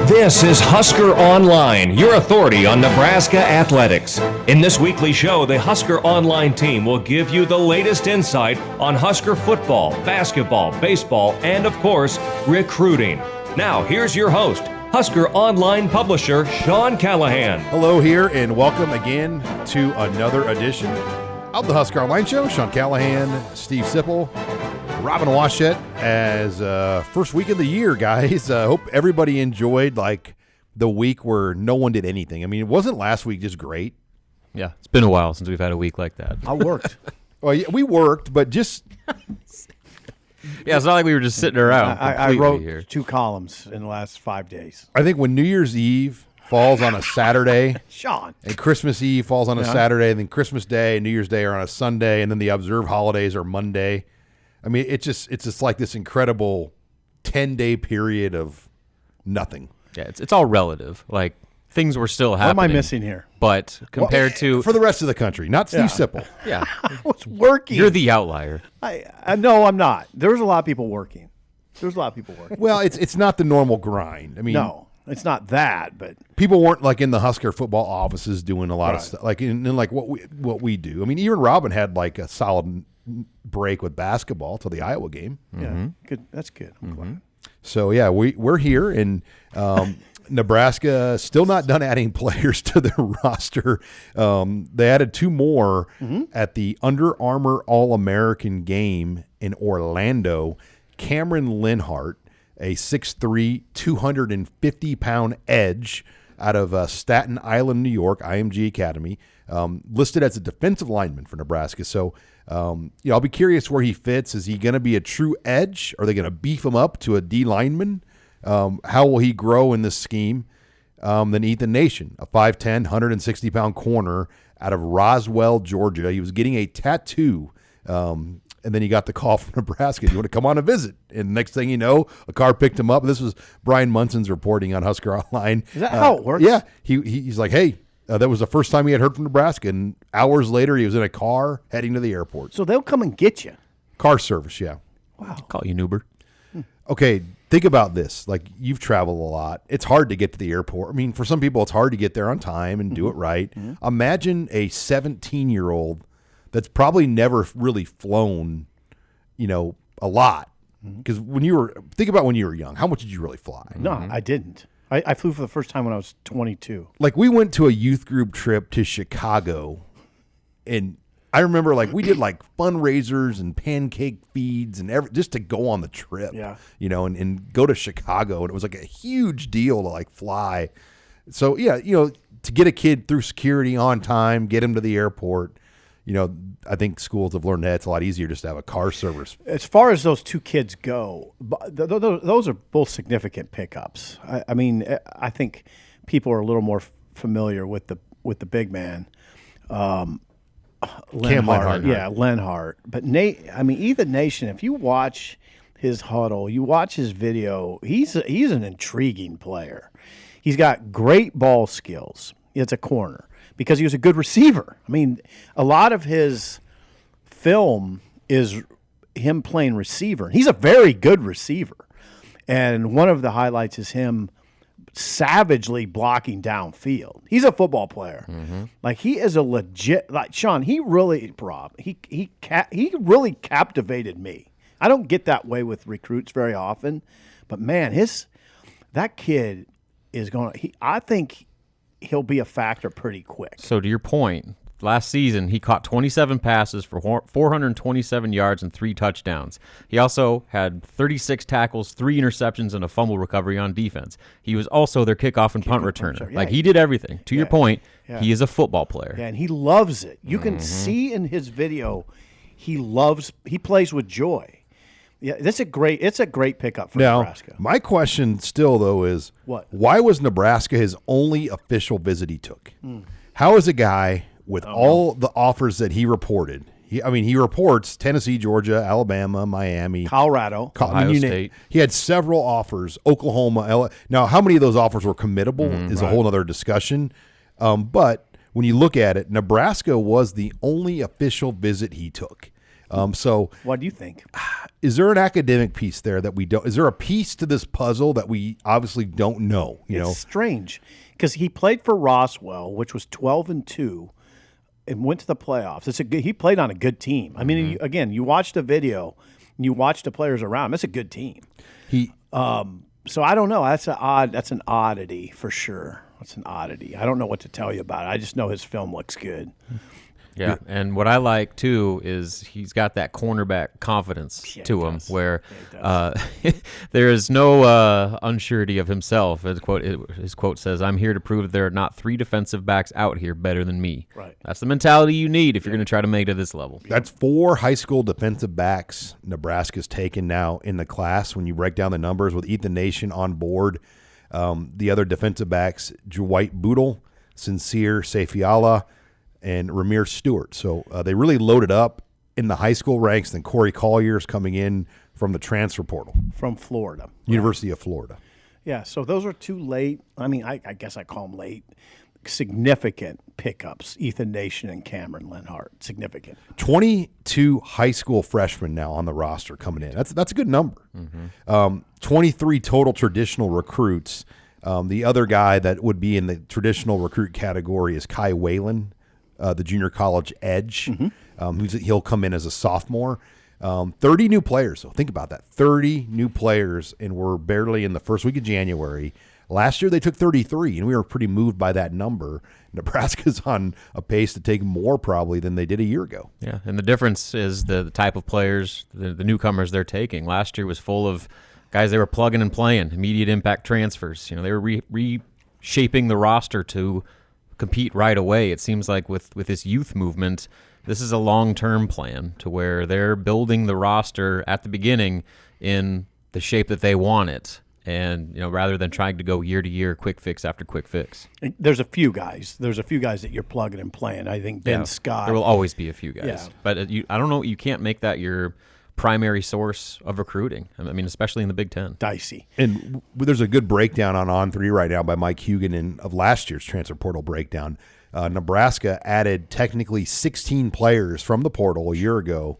This is Husker Online, your authority on Nebraska athletics. In this weekly show, the Husker Online team will give you the latest insight on Husker football, basketball, baseball, and, of course, recruiting. Now, here's your host, Husker Online publisher Sean Callahan. Hello here, and welcome again to another edition of the Husker Online Show. Sean Callahan, Steve Sipple, Robin Washett as first week of the year, guys. Hope everybody enjoyed the week where no one did anything. I mean, it wasn't last week just great. Yeah, it's been a while since we've had a week like that. I worked. Well, yeah, we worked, but just yeah, it's not like we were just sitting around. I wrote here. 2 columns in the last 5 days. I think when New Year's Eve falls on a Saturday, Sean, and Christmas Eve falls on a Saturday, and then Christmas Day and New Year's Day are on a Sunday, and then the observed holidays are Monday. I mean, it's just like this incredible 10-day period of nothing. Yeah, it's all relative. Like, things were still happening. what am I missing here? But compared to For the rest of the country, not Steve Sipple. yeah, I was working. you're the outlier. I no, I'm not. There's a lot of people working. Well, it's not the normal grind. I mean, No, it's not that, but people weren't like in the Husker football offices doing a lot of stuff, like in like what we do. I mean, even Robin had like a solid break with basketball till the Iowa game. yeah, good. That's good. I'm glad. So yeah, we're here, and Nebraska still not done adding players to their roster. They added 2 more at the Under Armour All-American game in Orlando. Cameron Linhart, a 6'3", 250-pound edge out of Staten Island, New York, IMG Academy, listed as a defensive lineman for Nebraska. So, I'll be curious where he fits. Is he going to be a true edge? Are they going to beef him up to a D lineman? How will he grow in this scheme? Then Ethan Nation, a 5'10", 160-pound corner out of Roswell, Georgia. He was getting a tattoo, and then he got the call from Nebraska. You want to come on a visit? And next thing you know, a car picked him up. This was Brian Munson's reporting on Husker Online. Is that how it works? Yeah. He's like, hey, that was the first time he had heard from Nebraska. And hours later, he was in a car heading to the airport. So they'll come and get you. Car service, yeah. Wow. Call you an Uber. Okay, think about this. Like, you've traveled a lot. It's hard to get to the airport. I mean, for some people, it's hard to get there on time and do it right. Imagine a 17-year-old that's probably never really flown, a lot. Because think about when you were young. How much did you really fly? No, I didn't. I flew for the first time when I was 22. Like, we went to a youth group trip to Chicago, and I remember we did fundraisers and pancake feeds and just to go on the trip, and go to Chicago. And it was like a huge deal to fly. So yeah, to get a kid through security on time, get him to the airport, I think schools have learned that it's a lot easier just to have a car service. As far as those 2 kids go, those are both significant pickups. I mean, I think people are a little more familiar with the big man. Linhart. Yeah, Linhart. But Ethan Nation, if you watch his huddle, you watch his video, he's an intriguing player. He's got great ball skills. It's a corner because he was a good receiver. I mean, a lot of his film is him playing receiver. He's a very good receiver. And one of the highlights is him savagely blocking downfield. He's a football player. He is a legit, Sean, he really captivated me. I don't get that way with recruits very often, but man, that kid is I think he'll be a factor pretty quick. So to your point, last season he caught 27 passes for 427 yards and 3 touchdowns. He also had 36 tackles, 3 interceptions, and a fumble recovery on defense. He was also their kickoff and punt returner. Yeah, he did everything. To your point, he is a football player. Yeah, and he loves it. You can see in his video he plays with joy. Yeah, it's a great pickup for Nebraska. My question still, though, is why was Nebraska his only official visit he took? How is a guy with all the offers that he reported? He reports Tennessee, Georgia, Alabama, Miami, Colorado, Ohio State. He had several offers, Oklahoma, LA. Now, how many of those offers were committable is a whole other discussion. But when you look at it, Nebraska was the only official visit he took. So What do you think? is there an academic piece there that we don't? Is there a piece to this puzzle that we obviously don't know? It's strange because he played for Roswell, which was 12-2, and went to the playoffs. He played on a good team. I mean, again, you watch the video, and you watch the players around him. It's a good team. So I don't know. That's an oddity for sure. That's an oddity. I don't know what to tell you about it. I just know his film looks good. Yeah, and what I like too is he's got that cornerback confidence to him, where there is no unsurety of himself. His quote says, "I'm here to prove that there are not 3 defensive backs out here better than me." Right. That's the mentality you need if you're going to try to make it to this level. That's 4 high school defensive backs Nebraska's taken now in the class. When you break down the numbers with Ethan Nation on board, the other defensive backs, Dwight Boodle, Sincere Seifiala, and Ramir Stewart. So they really loaded up in the high school ranks. Then Corey Collier's coming in from the transfer portal. From Florida. University of Florida. Yeah, so those are 2 late, I mean, I guess I call them late, significant pickups, Ethan Nation and Cameron Lenhart. Significant. 22 high school freshmen now on the roster coming in. That's a good number. 23 total traditional recruits. The other guy that would be in the traditional recruit category is Kai Whalen, the junior college edge. He'll come in as a sophomore. 30 new players. So think about that. 30 new players, and we're barely in the first week of January. Last year they took 33, and we were pretty moved by that number. Nebraska's on a pace to take more probably than they did a year ago. Yeah, and the difference is the type of players, the newcomers they're taking. Last year was full of guys they were plugging and playing, immediate impact transfers. They were reshaping the roster to compete right away. It seems like with this youth movement, this is a long-term plan to where they're building the roster at the beginning in the shape that they want it. And rather than trying to go year to year, quick fix after quick fix. There's a few guys. There's a few guys that you're plugging and playing. I think Ben Scott. There will always be a few guys. Yeah. But I don't know. You can't make that your primary source of recruiting. I mean, especially in the Big Ten. Dicey. And there's a good breakdown on On3 right now by Mike Hugan of last year's transfer portal breakdown. Nebraska added technically 16 players from the portal a year ago.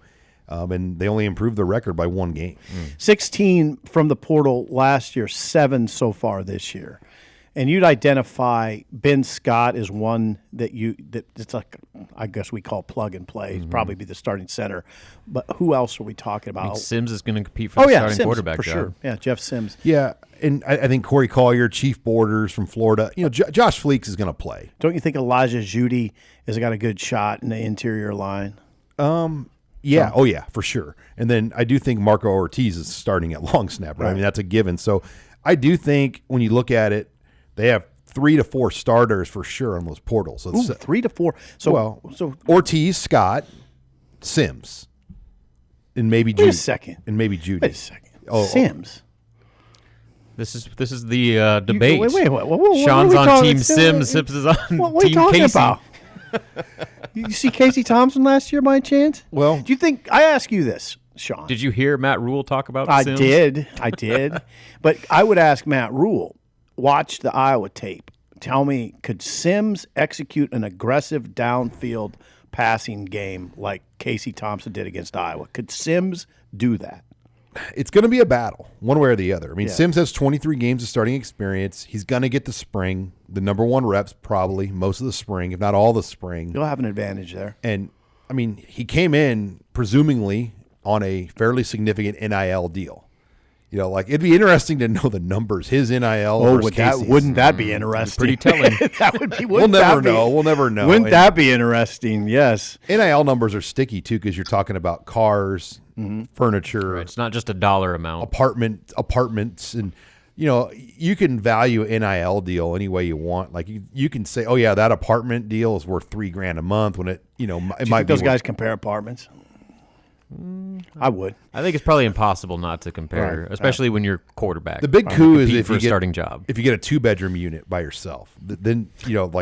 And they only improved the record by 1 game. 16 from the portal last year, 7 so far this year. And you'd identify Ben Scott as one that it's like, I guess we call plug and play. He'd probably be the starting center. But who else are we talking about? I think Sims is going to compete for the starting Sims, quarterback for job. sure. Yeah, Jeff Sims. Yeah, and I think Corey Collier, Chief Borders from Florida. Josh Fleeks is going to play. Don't you think Elijah Judy has got a good shot in the interior line? Yeah, oh yeah, for sure. And then I do think Marco Ortiz is starting at long snapper. Right. I mean, that's a given. So I do think when you look at it, they have 3 to 4 starters for sure on those portals. So 3 to 4. So Ortiz, Scott, Sims, and maybe Judy. Wait a second. And maybe Judy. Wait a second. Sims. This is the debate. Wait. Sean's on Team Sims. Sims is on what are you Team talking Casey. about? You see Casey Thompson last year by chance? Well, do you think? I ask you this, Sean. Did you hear Matt Rule talk about Sims? I did. But I would ask Matt Rule, watch the Iowa tape. Tell me, could Sims execute an aggressive downfield passing game like Casey Thompson did against Iowa? Could Sims do that? It's going to be a battle, one way or the other. I mean, Sims has 23 games of starting experience. He's going to get the spring, the number 1 reps probably, most of the spring, if not all the spring. He'll have an advantage there. And, I mean, he came in presumably on a fairly significant NIL deal. It'd be interesting to know the numbers. His NIL versus Casey's. Wouldn't that be interesting? Pretty telling. That would be. We'll never know. We'll never know. Wouldn't that be interesting? Yes. NIL numbers are sticky too because you're talking about cars, furniture. Right. It's not just a dollar amount. Apartments, and you can value an NIL deal any way you want. Like you can say, oh yeah, that apartment deal is worth $3,000 a month when it might be those guys compare apartments. I would. I think it's probably impossible not to compare, especially when you're quarterback. The big coup is if for you a get starting job. If you get a 2-bedroom unit by yourself, then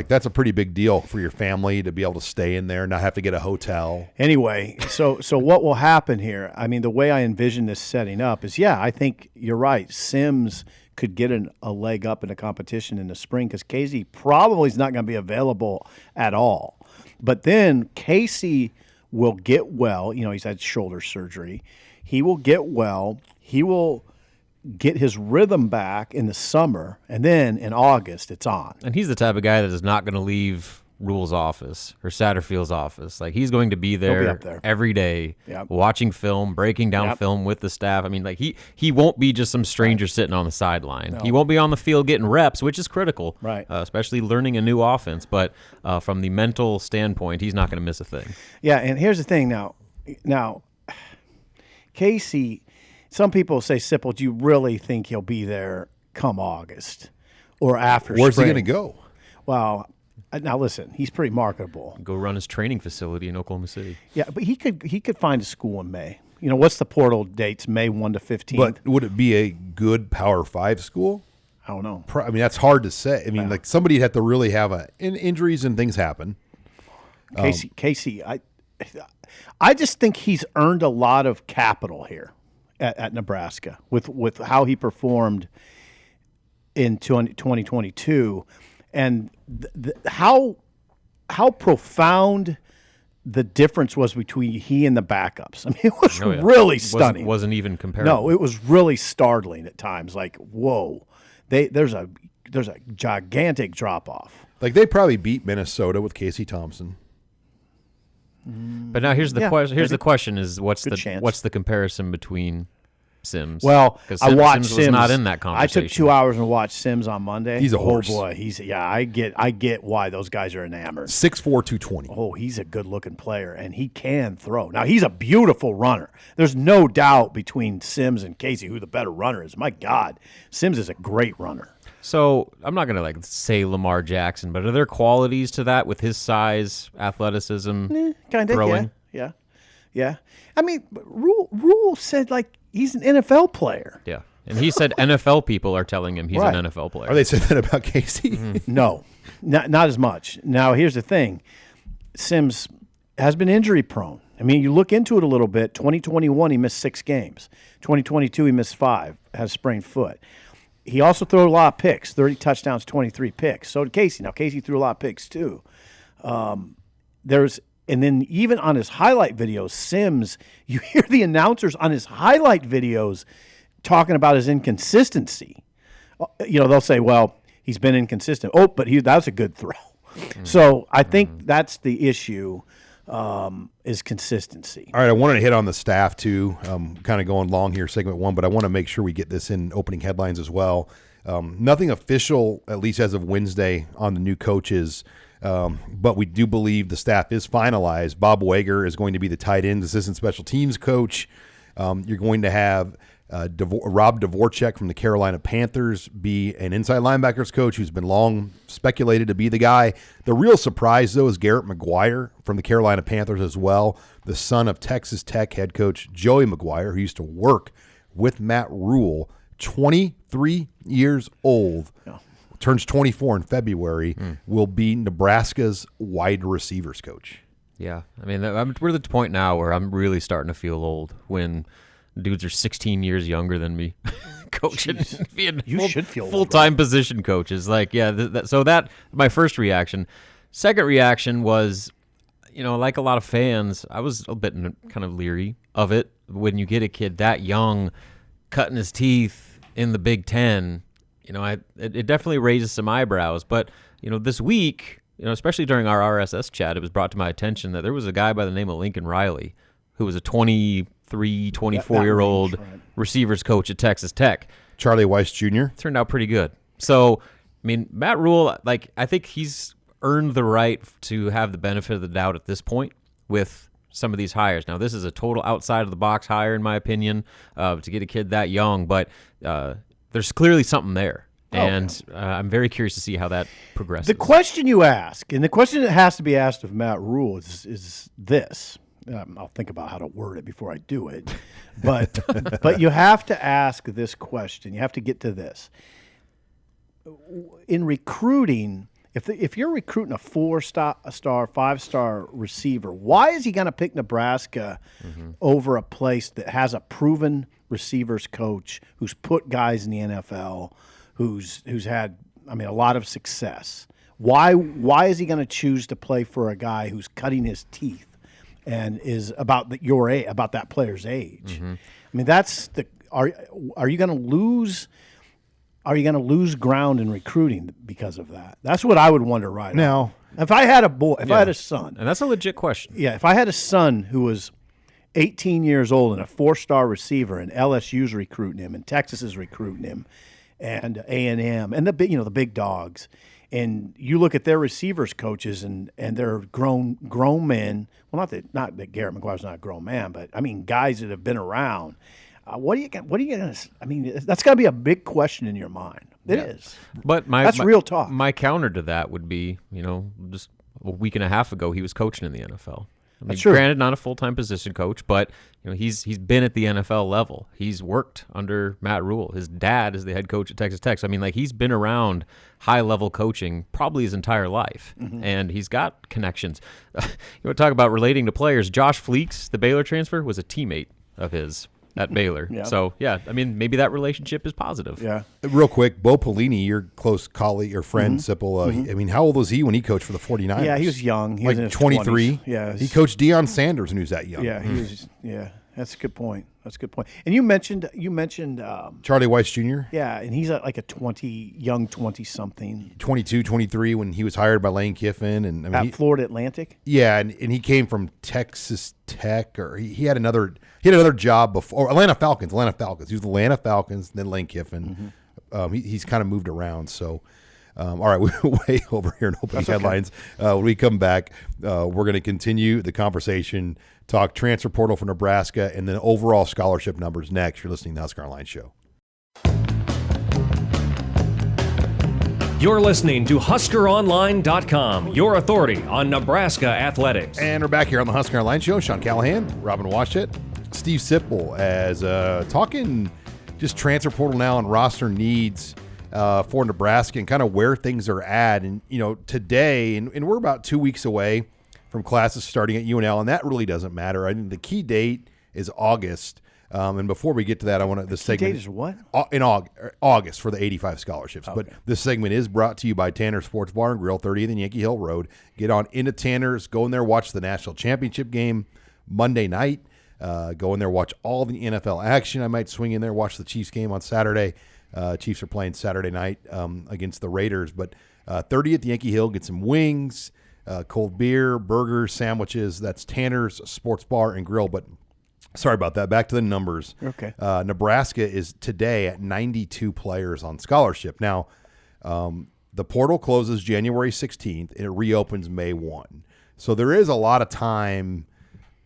that's a pretty big deal for your family to be able to stay in there, not have to get a hotel. Anyway, so what will happen here? I mean, the way I envision this setting up is, I think you're right. Sims could get a leg up in a competition in the spring because Casey probably is not going to be available at all. But then Casey will get well. He's had shoulder surgery. He will get well. He will get his rhythm back in the summer, and then in August it's on. And he's the type of guy that is not going to leave Rule's office or Satterfield's office. Like, he's going to be there, up there. every day, Yep. watching film, breaking down Yep. film with the staff. I mean, like, he won't be just some stranger sitting on the sideline. He won't be on the field getting reps, which is critical, Right. Especially learning a new offense. But from the mental standpoint, he's not going to miss a thing. Yeah, and here's the thing now, Casey, some people say, Sipple, do you really think he'll be there come August or after Where's he spring? going to go? Well, now listen, he's pretty marketable. Go run his training facility in Oklahoma City. Yeah, but he could find a school in May. What's the portal dates? May 1 to 15th? But would it be a good Power 5 school? I don't know. I mean, that's hard to say. I mean, like, somebody'd have to really have injuries and things happen. Casey, I just think he's earned a lot of capital here at Nebraska with how he performed in 2022, and how profound the difference was between he and the backups. I mean, it was really stunning. Wasn't even comparable. No, it was really startling at times. Like, whoa, there's a gigantic drop off. Like, they probably beat Minnesota with Casey Thompson. But now here's the question. Here's the question: is what's the comparison between Sims? Well, because I watched Sims was not in that I conversation. took 2 hours and watched Sims on Monday. He's a horse. Oh boy, I get why those guys are enamored. 6'4", 220. Oh, he's a good-looking player, and he can throw. Now, he's a beautiful runner. There's no doubt between Sims and Casey who the better runner is. My God, Sims is a great runner. So I'm not gonna say Lamar Jackson, but are there qualities to that with his size, athleticism, Kind of, throwing? yeah. I mean, Rule said, like, he's an NFL player. Yeah, and he said NFL people are telling him he's Right. an NFL player. Are they saying that about Casey? No, not as much. Now, here's the thing. Sims has been injury prone. I mean, you look into it a little bit. 2021, he missed 6 games. 2022, he missed 5, has a sprained foot. He also threw a lot of picks, 30 touchdowns, 23 picks. So did Casey. Now, Casey threw a lot of picks too. And then even on his highlight videos, Sims, you hear the announcers on his highlight videos talking about his inconsistency. They'll say, well, he's been inconsistent. Oh, but that was a good throw. So I think that's the issue, is consistency. All right, I wanted to hit on the staff too. Kind of going long here, segment 1, but I want to make sure we get this in opening headlines as well. Nothing official, at least as of Wednesday, on the new coaches, but we do believe the staff is finalized. Bob Wager is going to be the tight end assistant special teams coach. You're going to have Rob Dvorak from the Carolina Panthers be an inside linebackers coach who's been long speculated to be the guy. The real surprise, though, is Garrett McGuire from the Carolina Panthers as well, the son of Texas Tech head coach Joey McGuire, who used to work with Matt Rule, 23 years old, turns 24 in February, will be Nebraska's wide receivers coach. Yeah, I mean, we're at the point now where I'm really starting to feel old when dudes are 16 years younger than me, coaching, being should feel full-time position coaches. Like, yeah, so that my first reaction. Second reaction was, like a lot of fans, I was a bit kind of leery of it when you get a kid that young, cutting his teeth in the Big Ten. It definitely raises some eyebrows. But this week, especially during our RSS chat, it was brought to my attention that there was a guy by the name of Lincoln Riley, who was a 24-year-old receivers coach at Texas Tech. Charlie Weiss Jr. Turned out pretty good. So, I mean, Matt Rule, I think he's earned the right to have the benefit of the doubt at this point with some of these hires. Now, this is a total outside-of-the-box hire, in my opinion, to get a kid that young, but there's clearly something there. And I'm very curious to see how that progresses. The question you ask, and the question that has to be asked of Matt Rule is this. I'll think about how to word it before I do it. But you have to ask this question. You have to get to this. In recruiting, if you're recruiting a 4-star, 5-star receiver, why is he going to pick Nebraska over a place that has a proven receivers coach who's put guys in the NFL, who's had a lot of success? Why is he going to choose to play for a guy who's cutting his teeth and is about your age, about that player's age. Mm-hmm. I mean, that's the are you going to lose? Are you going to lose ground in recruiting because of that? That's what I would wonder right now. If I had a boy, if I had a son, and that's a legit question. yeah, if I had a son who was 18 years old and a 4-star receiver, and LSU's recruiting him, and Texas is recruiting him, and A&M, and the big dogs, and you look at their receivers coaches, and they're grown men. Well, not that Garrett McGuire's not a grown man, but I mean guys that have been around. What are you going to? I mean, that's got to be a big question in your mind. It is. But that's real talk. My counter to that would be, just a week and a half ago, he was coaching in the NFL. I mean, That's true. Granted, not a full-time position coach, but he's been at the NFL level. He's worked under Matt Rule. His dad is the head coach at Texas Tech. So, I mean, like, he's been around high-level coaching probably his entire life, and he's got connections. You want to talk about relating to players? Josh Fleeks, the Baylor transfer, was a teammate of his at Baylor. Yeah. So, yeah, I mean, maybe that relationship is positive. Yeah. Real quick, Bo Pelini, your close colleague or friend, Sipple, I mean, how old was he when he coached for the 49ers? Yeah, he was young. He was in like his 23. 20s. Yeah, he coached Deion Sanders when he was that young. Yeah, he was. Yeah, that's a good point. That's a good point. And you mentioned Charlie Weiss Jr. yeah, and he's like a young 20-something 22, 23 when he was hired by Lane Kiffin, and I mean, at Florida Atlantic. yeah, and he came from Texas Tech, or he had another job before, or Atlanta Falcons. He was the Atlanta Falcons, then Lane Kiffin. He's kind of moved around. So, all right, we're way over here in opening headlines. When we come back, we're going to continue the conversation, talk transfer portal for Nebraska, and then overall scholarship numbers next. You're listening to the Husker Online Show. You're listening to HuskerOnline.com, your authority on Nebraska athletics. And we're back here on the Husker Online Show. Sean Callahan, Robin Washut, Steve Sipple, as talking just transfer portal now and roster needs for Nebraska and kind of where things are at. And, today, and we're about 2 weeks away from classes starting at UNL, and that really doesn't matter. I think the key date is August. And before we get to that, I want to. This segment date is what? In August for the 85 scholarships. Okay. But this segment is brought to you by Tanner's Sports Bar and Grill, 30th and Yankee Hill Road. Get on into Tanner's, go in there, watch the national championship game Monday night. Go in there, watch all the NFL action. I might swing in there, watch the Chiefs game on Saturday. Chiefs are playing Saturday night against the Raiders. But 30th Yankee Hill, get some wings, cold beer, burgers, sandwiches. That's Tanner's Sports Bar and Grill. But sorry about that. Back to the numbers. Okay. Nebraska is today at 92 players on scholarship. Now, the portal closes January 16th, and it reopens May 1. So there is a lot of time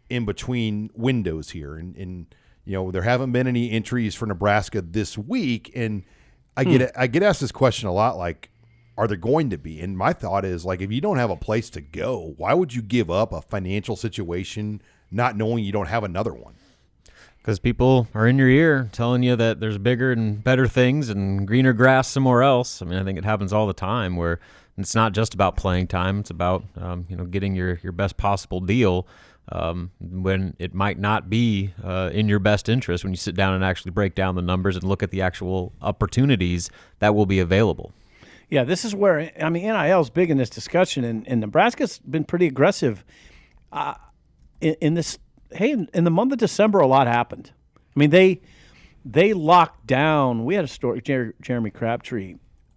in between windows here. And there haven't been any entries for Nebraska this week. And I get asked this question a lot, like, are there going to be? And my thought is, like, if you don't have a place to go, why would you give up a financial situation not knowing you don't have another one? Because people are in your ear telling you that there's bigger and better things and greener grass somewhere else. I mean, I think it happens all the time where it's not just about playing time. It's about, getting your best possible deal when it might not be in your best interest when you sit down and actually break down the numbers and look at the actual opportunities that will be available. Yeah, this is where, NIL is big in this discussion, and Nebraska's been pretty aggressive in this. Hey, in the month of December, a lot happened. I mean, they locked down. We had a story. Jeremy Crabtree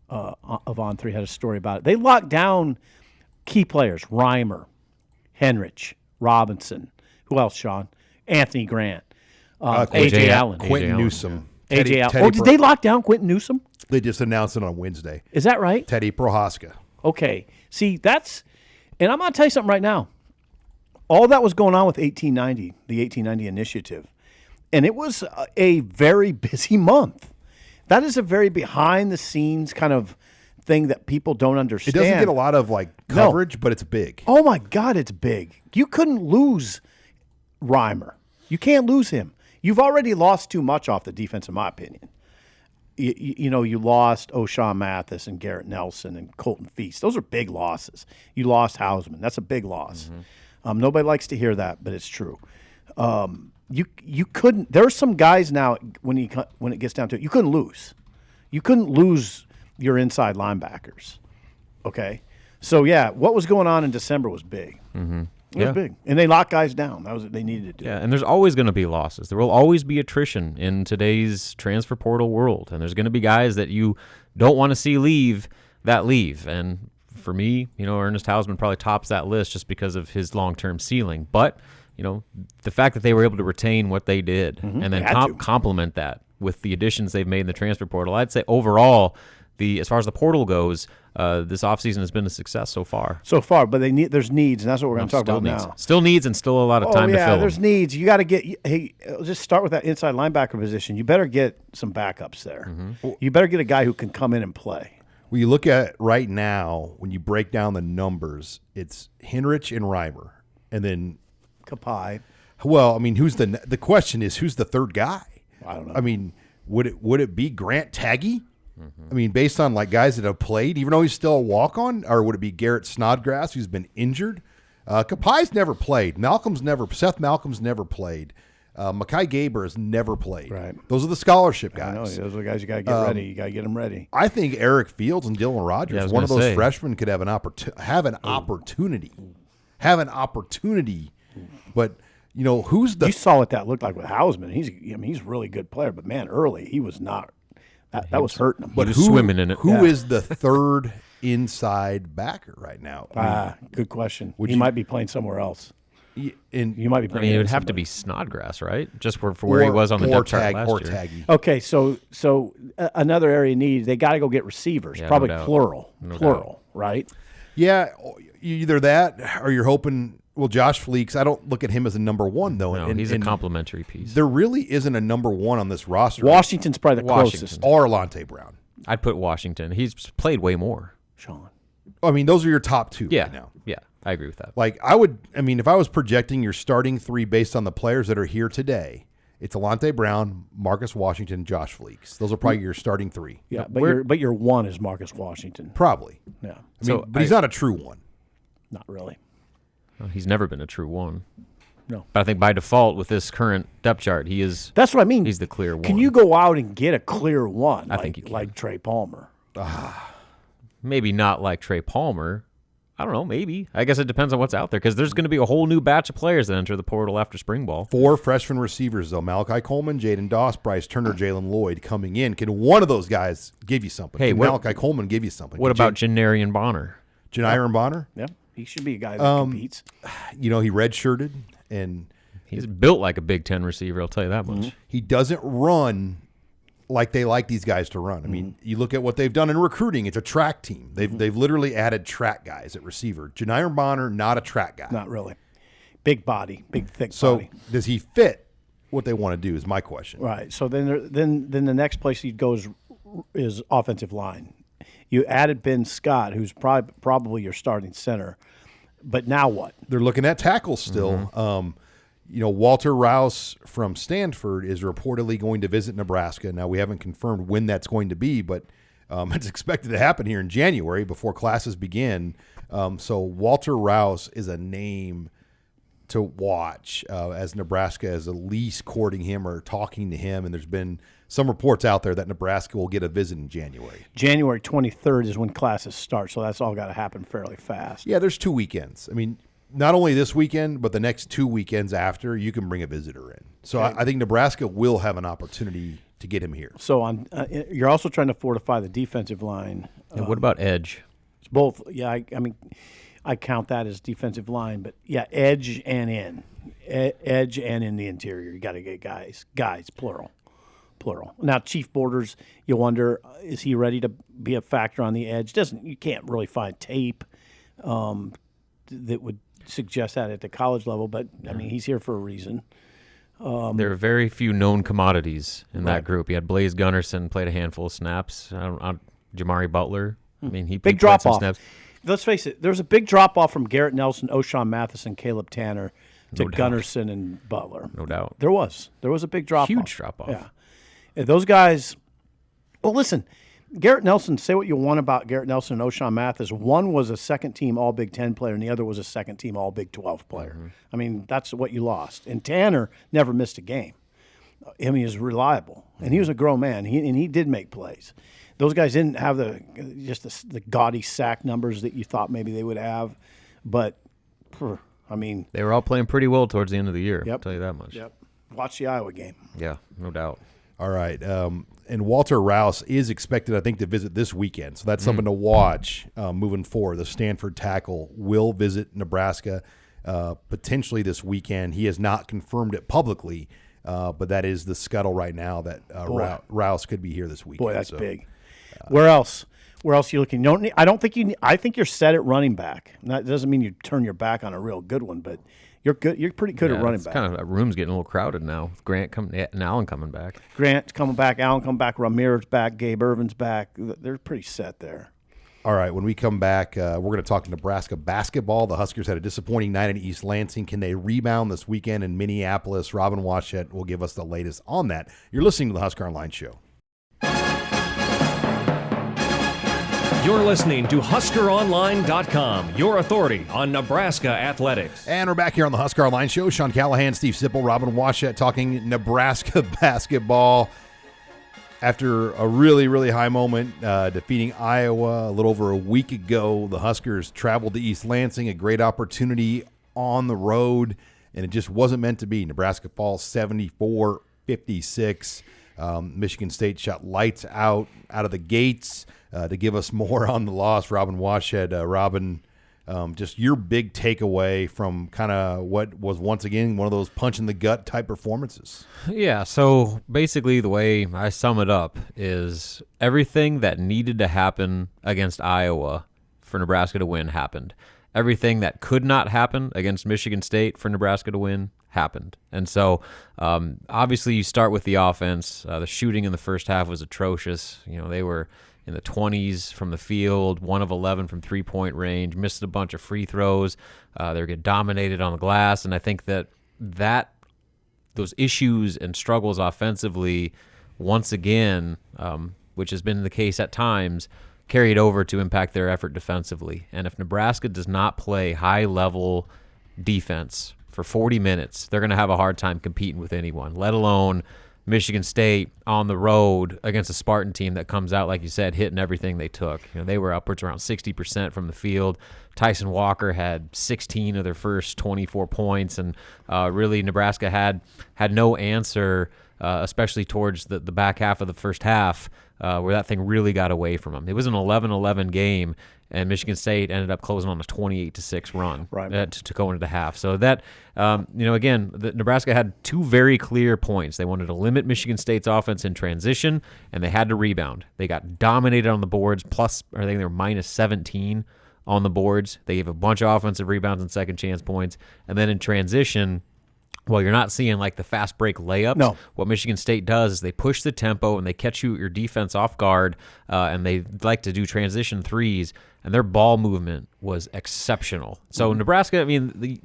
of On3 had a story about it. They locked down key players: Reimer, Henrich, Robinson. Who else? Sean, Anthony Grant, AJ Allen, Quentin Newsom, AJ Allen. Oh, did they lock down Quentin Newsom? They just announced it on Wednesday. Is that right? Teddy Prohaska. Okay. See, and I'm going to tell you something right now. All that was going on with the 1890 initiative, and it was a very busy month. That is a very behind-the-scenes kind of thing that people don't understand. It doesn't get a lot of coverage, but it's big. Oh, my God, it's big. You couldn't lose Reimer. You can't lose him. You've already lost too much off the defense, in my opinion. You lost O'Shawn Mathis and Garrett Nelson and Colton Feast. Those are big losses. You lost Hausman. That's a big loss. Nobody likes to hear that, but it's true. You couldn't. There are some guys now when it gets down to it, you couldn't lose. You couldn't lose your inside linebackers. Okay, so yeah, what was going on in December was big. It was big. And they locked guys down. That was what they needed to do. Yeah, and there's always going to be losses. There will always be attrition in today's transfer portal world. And there's going to be guys that you don't want to see leave. And for me, Ernest Hausman probably tops that list just because of his long-term ceiling. But, the fact that they were able to retain what they did and then complement that with the additions they've made in the transfer portal, I'd say overall, as far as the portal goes, this offseason has been a success so far. But there's needs, and that's what we're going to talk about now. Still needs and still a lot of time to fill there's them. needs. You got to get – hey, just start with that inside linebacker position. You better get some backups there. You better get a guy who can come in and play. Well, you look at it right now, when you break down the numbers, it's Henrich and Reimer. And then Kapai. Well, I mean, the question is, who's the third guy? I don't know. I mean, would it be Grant Taggy? I mean, based on like guys that have played, even though he's still a walk-on, or would it be Garrett Snodgrass, who's been injured? Kapai's never played. Seth Malcolm's never played. Mekhi Gaber has never played. Right. Those are the scholarship guys. I know. Those are the guys you got to get ready. You got to get them ready. I think Eric Fields and Dylan Rogers, one of those freshmen, could have an opportunity. But who's the? You saw what that looked like with Hausman. He's a really good player, but man, early he was not. That was hurting him. But he was swimming in it. Who is the third inside backer right now? Good question. He might be playing somewhere else. You might be playing. It would have to be Snodgrass, right? Just for where he was on the depth chart last year. Taggy. Okay, so another area need, they got to go get receivers, probably no plural, doubt. right? Yeah, either that or you're hoping. Well, Josh Fleeks, I don't look at him as a number one, though. No, he's a complimentary piece. There really isn't a number one on this roster. Washington's probably the closest. Or Lante Brown. I'd put Washington. He's played way more. Sean. I mean, those are your top two right now. Yeah, I agree with that. If I was projecting your starting three based on the players that are here today, it's Alante Brown, Marcus Washington, Josh Fleeks. Those are probably your starting three. Yeah, but your one is Marcus Washington. Probably. Yeah. But he's not a true one. Not really. Well, he's never been a true one. No. But I think by default with this current depth chart, he is. That's what I mean. He's the clear one. Can you go out and get a clear one? I think you can. Like Trey Palmer. Maybe not like Trey Palmer. I don't know, maybe. I guess it depends on what's out there because there's going to be a whole new batch of players that enter the portal after spring ball. 4 freshman receivers, though. Malachi Coleman, Jaden Doss, Bryce Turner, Jalen Lloyd coming in. Can one of those guys give you something? Hey, Malachi Coleman give you something? What about Janarian Bonner? Janarian Bonner? Yeah, he should be a guy that competes. He redshirted, and he's built like a Big Ten receiver, I'll tell you that much. He doesn't run like they like these guys to run. I mean, you look at what they've done in recruiting. It's a track team. They've literally added track guys at receiver. Janarian Bonner, not a track guy. Not really. Big body, big thick so body. Does he fit what they want to do is my question. Right. So then the next place he goes is offensive line. You added Ben Scott, who's probably your starting center. But now what? They're looking at tackles still. Walter Rouse from Stanford is reportedly going to visit Nebraska. Now, we haven't confirmed when that's going to be, but it's expected to happen here in January before classes begin. So Walter Rouse is a name to watch as Nebraska is at least courting him or talking to him. And there's been some reports out there that Nebraska will get a visit in January. January 23rd is when classes start, so that's all got to happen fairly fast. Yeah, there's 2 weekends. I mean, not only this weekend, but the next 2 weekends after, you can bring a visitor in. So I think Nebraska will have an opportunity to get him here. So you're also trying to fortify the defensive line. And what about edge? It's both. Yeah, I count that as defensive line, but yeah, edge and in. Edge and in the interior. You got to get guys, plural. Now, Chief Borders, you wonder, is he ready to be a factor on the edge? You can't really find tape that would suggest that at the college level, but I mean, he's here for a reason. There are very few known commodities in that group. You had Blaze Gunnerson, played a handful of snaps. Jamari Butler. I mean, he big played drop some off. snaps. Let's face it. There was a big drop off from Garrett Nelson, O'Shawn Matheson, Caleb Tanner to Gunnerson and Butler. No doubt. There was a big drop off. Huge drop off. Yeah. And those guys. Well, listen. Garrett Nelson, say what you want about Garrett Nelson and O'Shawn Mathis. One was a second-team All-Big Ten player, and the other was a second-team All-Big 12 player. I mean, that's what you lost. And Tanner never missed a game. I mean, he was reliable, and he was a grown man, and he did make plays. Those guys didn't have the gaudy sack numbers that you thought maybe they would have, but I mean, They were all playing pretty well towards the end of the year. Yep. I'll tell you that much. yep. Watch the Iowa game. Yeah, no doubt. All right. And Walter Rouse is expected, I think, to visit this weekend. So that's something to watch moving forward. The Stanford tackle will visit Nebraska potentially this weekend. He has not confirmed it publicly, but that is the scuttle right now that Rouse could be here this weekend. Boy, that's big. Where else? Where else are you looking? I think you're set at running back. That doesn't mean you turn your back on a real good one, but you're good. You're pretty good at running back. Kind of that room's getting a little crowded now. With Grant and Allen coming back. Grant's coming back. Allen coming back. Ramirez back. Gabe Irvin's back. They're pretty set there. All right, when we come back, we're going to talk Nebraska basketball. The Huskers had a disappointing night in East Lansing. Can they rebound this weekend in Minneapolis? Robin Washett will give us the latest on that. You're listening to the Husker Online Show. You're listening to HuskerOnline.com, your authority on Nebraska athletics. And we're back here on the Husker Online Show. Sean Callahan, Steve Sipple, Robin Washett talking Nebraska basketball. After a really, really high moment defeating Iowa a little over a week ago, the Huskers traveled to East Lansing, a great opportunity on the road, and it just wasn't meant to be. Nebraska falls 74-56. Michigan State shot lights out of the gates. To give us more on the loss, Robin Washett. Robin, just your big takeaway from kind of what was once again one of those punch-in-the-gut type performances. Yeah, so basically the way I sum it up is everything that needed to happen against Iowa for Nebraska to win happened. Everything that could not happen against Michigan State for Nebraska to win happened. And so obviously you start with the offense. The shooting in the first half was atrocious. They were in the 20s from the field, 1 of 11 from three-point range, missed a bunch of free throws. They were getting dominated on the glass, and I think that those issues and struggles offensively, once again, which has been the case at times, carried over to impact their effort defensively. And if Nebraska does not play high-level defense for 40 minutes, they're going to have a hard time competing with anyone, let alone Michigan State on the road against a Spartan team that comes out, like you said, hitting everything they took. They were upwards around 60% from the field. Tyson Walker had 16 of their first 24 points, and really Nebraska had no answer, especially towards the back half of the first half, where that thing really got away from them. It was an 11-11 game, and Michigan State ended up closing on a 28-6 run to go into the half. So that, again, Nebraska had two very clear points. They wanted to limit Michigan State's offense in transition, and they had to rebound. They got dominated on the boards, plus I think they were minus 17 on the boards. They gave a bunch of offensive rebounds and second chance points. And then in transition, well, you're not seeing like the fast break layups. No. What Michigan State does is they push the tempo and they catch your defense off guard, and they like to do transition threes, and their ball movement was exceptional. So Nebraska, they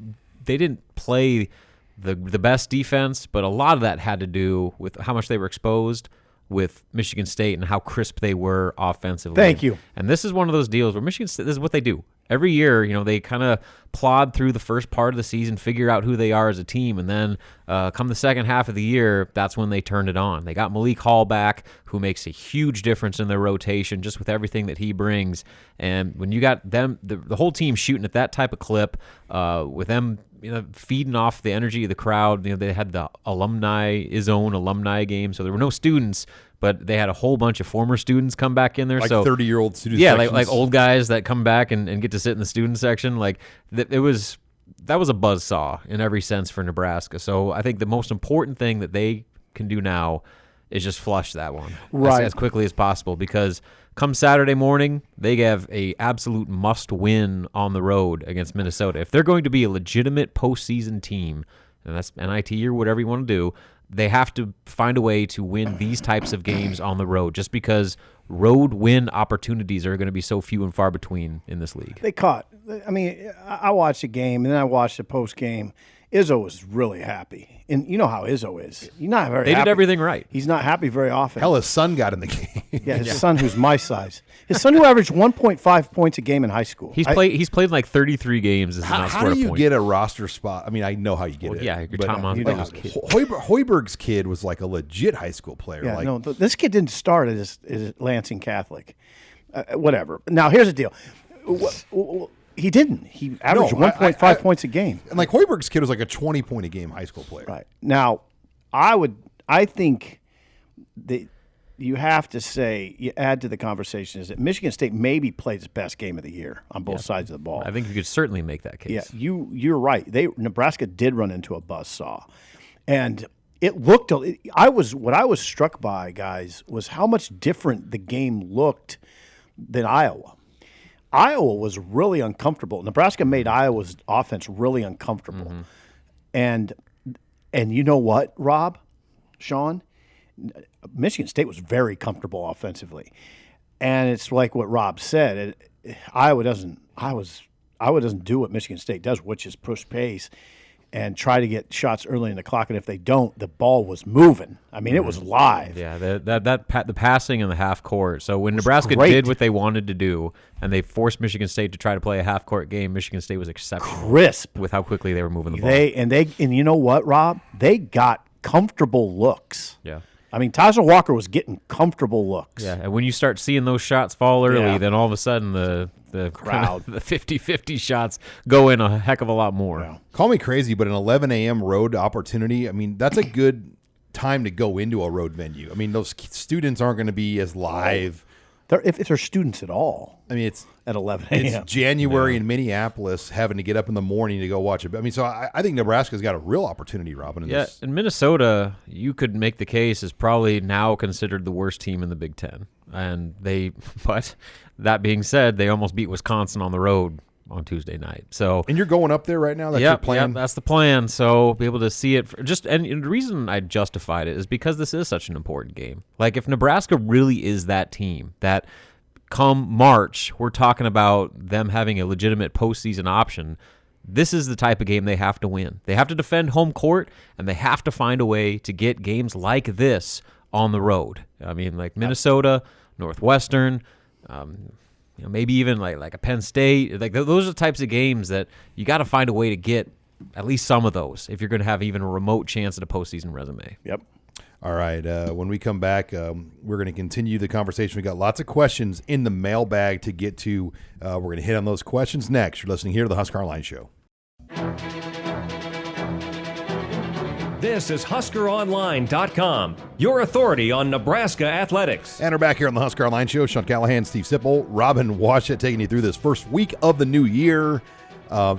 didn't play the best defense, but a lot of that had to do with how much they were exposed with Michigan State and how crisp they were offensively. Thank you. And this is one of those deals where Michigan State, this is what they do. Every year, they kind of plod through the first part of the season, figure out who they are as a team, and then come the second half of the year, that's when they turn it on. They got Malik Hall back, who makes a huge difference in their rotation just with everything that he brings. And when you got them, the whole team shooting at that type of clip, with them feeding off the energy of the crowd, they had the alumni game, so there were no students, but they had a whole bunch of former students come back in there. Like so 30-year-old students. Yeah, like old guys that come back and get to sit in the student section. Like that was a buzzsaw in every sense for Nebraska. So I think the most important thing that they can do now is just flush that one as quickly as possible, because come Saturday morning, they have a absolute must-win on the road against Minnesota. If they're going to be a legitimate postseason team, and that's NIT or whatever you want to do, they have to find a way to win these types of games on the road, just because road win opportunities are going to be so few and far between in this league. I watched the game, and then I watched the post game. Izzo was really happy. And you know how Izzo is. He's not very happy. They did everything right. He's not happy very often. Hell, his son got in the game. Yeah, his son, who's my size. His son, who averaged 1.5 points a game in high school. He's played like 33 games. How do you get a roster spot? I know how you get it. Yeah, you're Tom Osborne's kid. Hoiberg's kid was like a legit high school player. Yeah, this kid didn't start at Lansing Catholic. Whatever. Now, here's the deal. He didn't. He averaged 1.5 points a game. And like Hoiberg's kid was like a 20-point-a-game high school player. Right. Now, I think that you have to say, you add to the conversation is that Michigan State maybe played its best game of the year on both sides of the ball. I think you could certainly make that case. Yeah, you're right. Nebraska did run into a buzzsaw. And it looked what I was struck by, guys, was how much different the game looked than Iowa. Iowa was really uncomfortable. Nebraska made Iowa's offense really uncomfortable. And you know what, Rob, Sean? Michigan State was very comfortable offensively. And it's like what Rob said. Iowa doesn't do what Michigan State does, which is push pace and try to get shots early in the clock. And if they don't, the ball was moving. I mean, it was live. Yeah, the passing in the half court. So when Nebraska great. did what they wanted to do, and they forced Michigan State to try to play a half court game, Michigan State was exceptional, Crisp with how quickly they were moving the ball. And you know what, Rob? They got comfortable looks. Yeah. I mean, Tyler Walker was getting comfortable looks. Yeah, and when you start seeing those shots fall early, Yeah. then all of a sudden the crowd, the 50-50 shots go in a heck of a lot more. Yeah. Call me crazy, but an 11 a.m. road opportunity, I mean, that's a good time to go into a road venue. I mean, those students aren't going to be as live. If they're students at all. I mean, it's at 11 a.m. It's January in Minneapolis, having to get up in the morning to go watch it. I mean, so I think Nebraska's got a real opportunity, Robin. In Minnesota, you could make the case is probably now considered the worst team in the Big Ten, but that being said, they almost beat Wisconsin on the road on Tuesday night. So, and you're going up there right now. That's your plan. That's the plan. So be able to see it. And the reason I justified it is because this is such an important game. Like if Nebraska really is that team that come March, we're talking about them having a legitimate postseason option. This is the type of game they have to win. They have to defend home court, and they have to find a way to get games like this on the road. I mean, like Minnesota, Northwestern, maybe even like a Penn State. Like those are the types of games that you got to find a way to get at least some of those if you're going to have even a remote chance at a postseason resume. Yep. All right. When we come back, we're going to continue the conversation. We got lots of questions in the mailbag to get to. We're going to hit on those questions next. You're listening here to the Husker Online Show. This is HuskerOnline.com, your authority on Nebraska athletics. And we're back here on the Husker Online Show. Sean Callahan, Steve Sipple, Robin Washut taking you through this first week of the new year.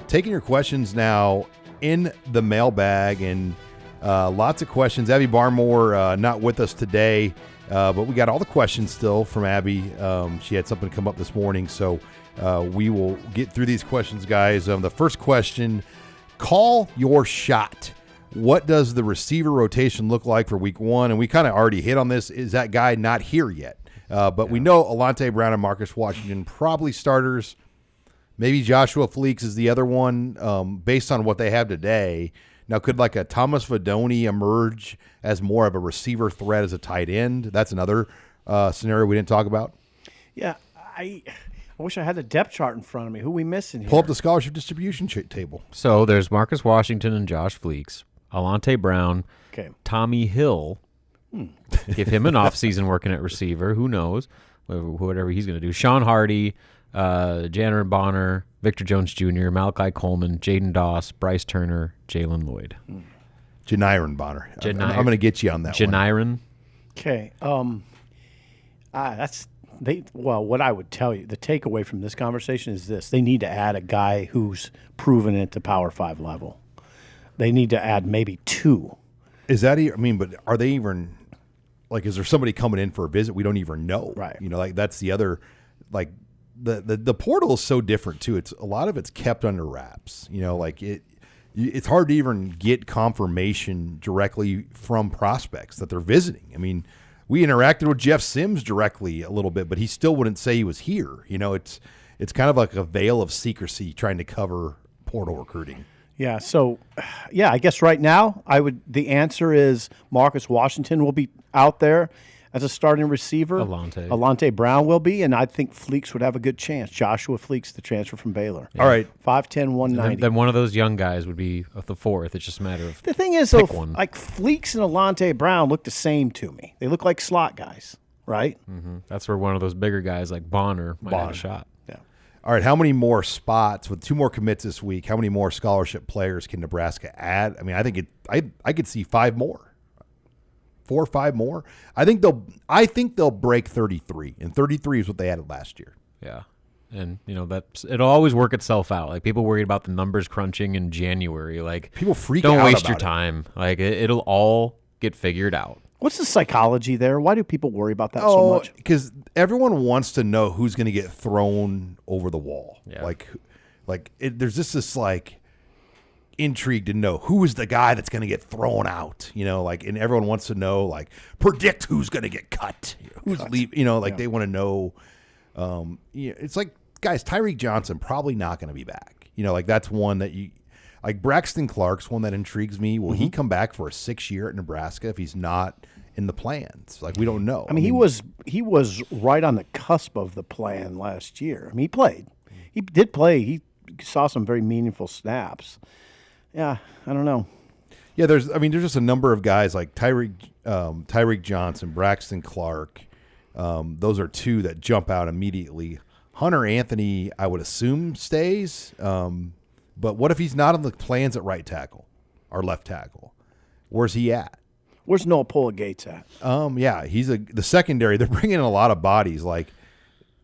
Taking your questions now in the mailbag, and lots of questions. Abby Barmore not with us today, but we got all the questions still from Abby. She had something come up this morning, so we will get through these questions, guys. The first question, call your shot. What does the receiver rotation look like for week one? And we kind of already hit on this. Is that guy not here yet? But we know Alante Brown and Marcus Washington probably starters. Maybe Joshua Fleeks is the other one based on what they have today. Now, could like a Thomas Vadoni emerge as more of a receiver threat as a tight end? That's another scenario we didn't talk about. Yeah, I wish I had the depth chart in front of me. Who we missing here? Pull up the scholarship distribution table. So there's Marcus Washington and Josh Fleeks, Alante Brown, Tommy Hill. Give him an offseason working at receiver. Who knows? Whatever he's going to do. Sean Hardy, Janner Bonner, Victor Jones Jr., Malachi Coleman, Jaden Doss, Bryce Turner, Jalen Lloyd. Janiron Bonner. I'm going to get you on that one. Janiron. Okay. What I would tell you, the takeaway from this conversation is this. They need to add a guy who's proven it to Power 5 level. They need to add maybe two. Is that, but are they even, like, is there somebody coming in for a visit we don't even know? Right. Like, that's the other, like, the portal is so different, too. A lot of it's kept under wraps. It's hard to even get confirmation directly from prospects that they're visiting. I mean, we interacted with Jeff Sims directly a little bit, but he still wouldn't say he was here. It's kind of like a veil of secrecy trying to cover portal recruiting. Yeah. So, I guess right now the answer is Marcus Washington will be out there as a starting receiver. Alante Brown will be, and I think Fleeks would have a good chance. Joshua Fleeks, the transfer from Baylor. Yeah. All right. 5'10", 190. Then one of those young guys would be the fourth. It's just a matter of the thing is, though, like Fleeks and Alante Brown look the same to me. They look like slot guys, right? Mm-hmm. That's where one of those bigger guys like Bonner might have a shot. Yeah. All right, how many more spots with 2 more commits this week? How many more scholarship players can Nebraska add? I mean, I think I could see 5 more. 4 or 5 more. I think they'll break 33, and 33 is what they added last year. Yeah. And, it'll always work itself out. Like, people worried about the numbers crunching in January. Like, people freak out. Don't waste about your time. Like, it'll all get figured out. What's the psychology there? Why do people worry about that so much? Because everyone wants to know who's going to get thrown over the wall. Yeah. There's just this like intrigue to know who is the guy that's going to get thrown out. And everyone wants to know, like, predict who's going to get cut, who's leaving. They want to know. It's like, guys, Tyreek Johnson probably not going to be back. That's one that you. Like, Braxton Clark's one that intrigues me. Will he come back for a 6th year at Nebraska if he's not in the plans? Like, we don't know. I mean, he was right on the cusp of the plan last year. I mean, he played. He did play. He saw some very meaningful snaps. Yeah, I don't know. Yeah, there's just a number of guys like Tyreek Johnson, Braxton Clark. Those are 2 that jump out immediately. Hunter Anthony, I would assume, stays. But what if he's not on the plans at right tackle or left tackle? Where's he at? Where's Noah Pola-Gates at? Yeah, he's the secondary. They're bringing in a lot of bodies like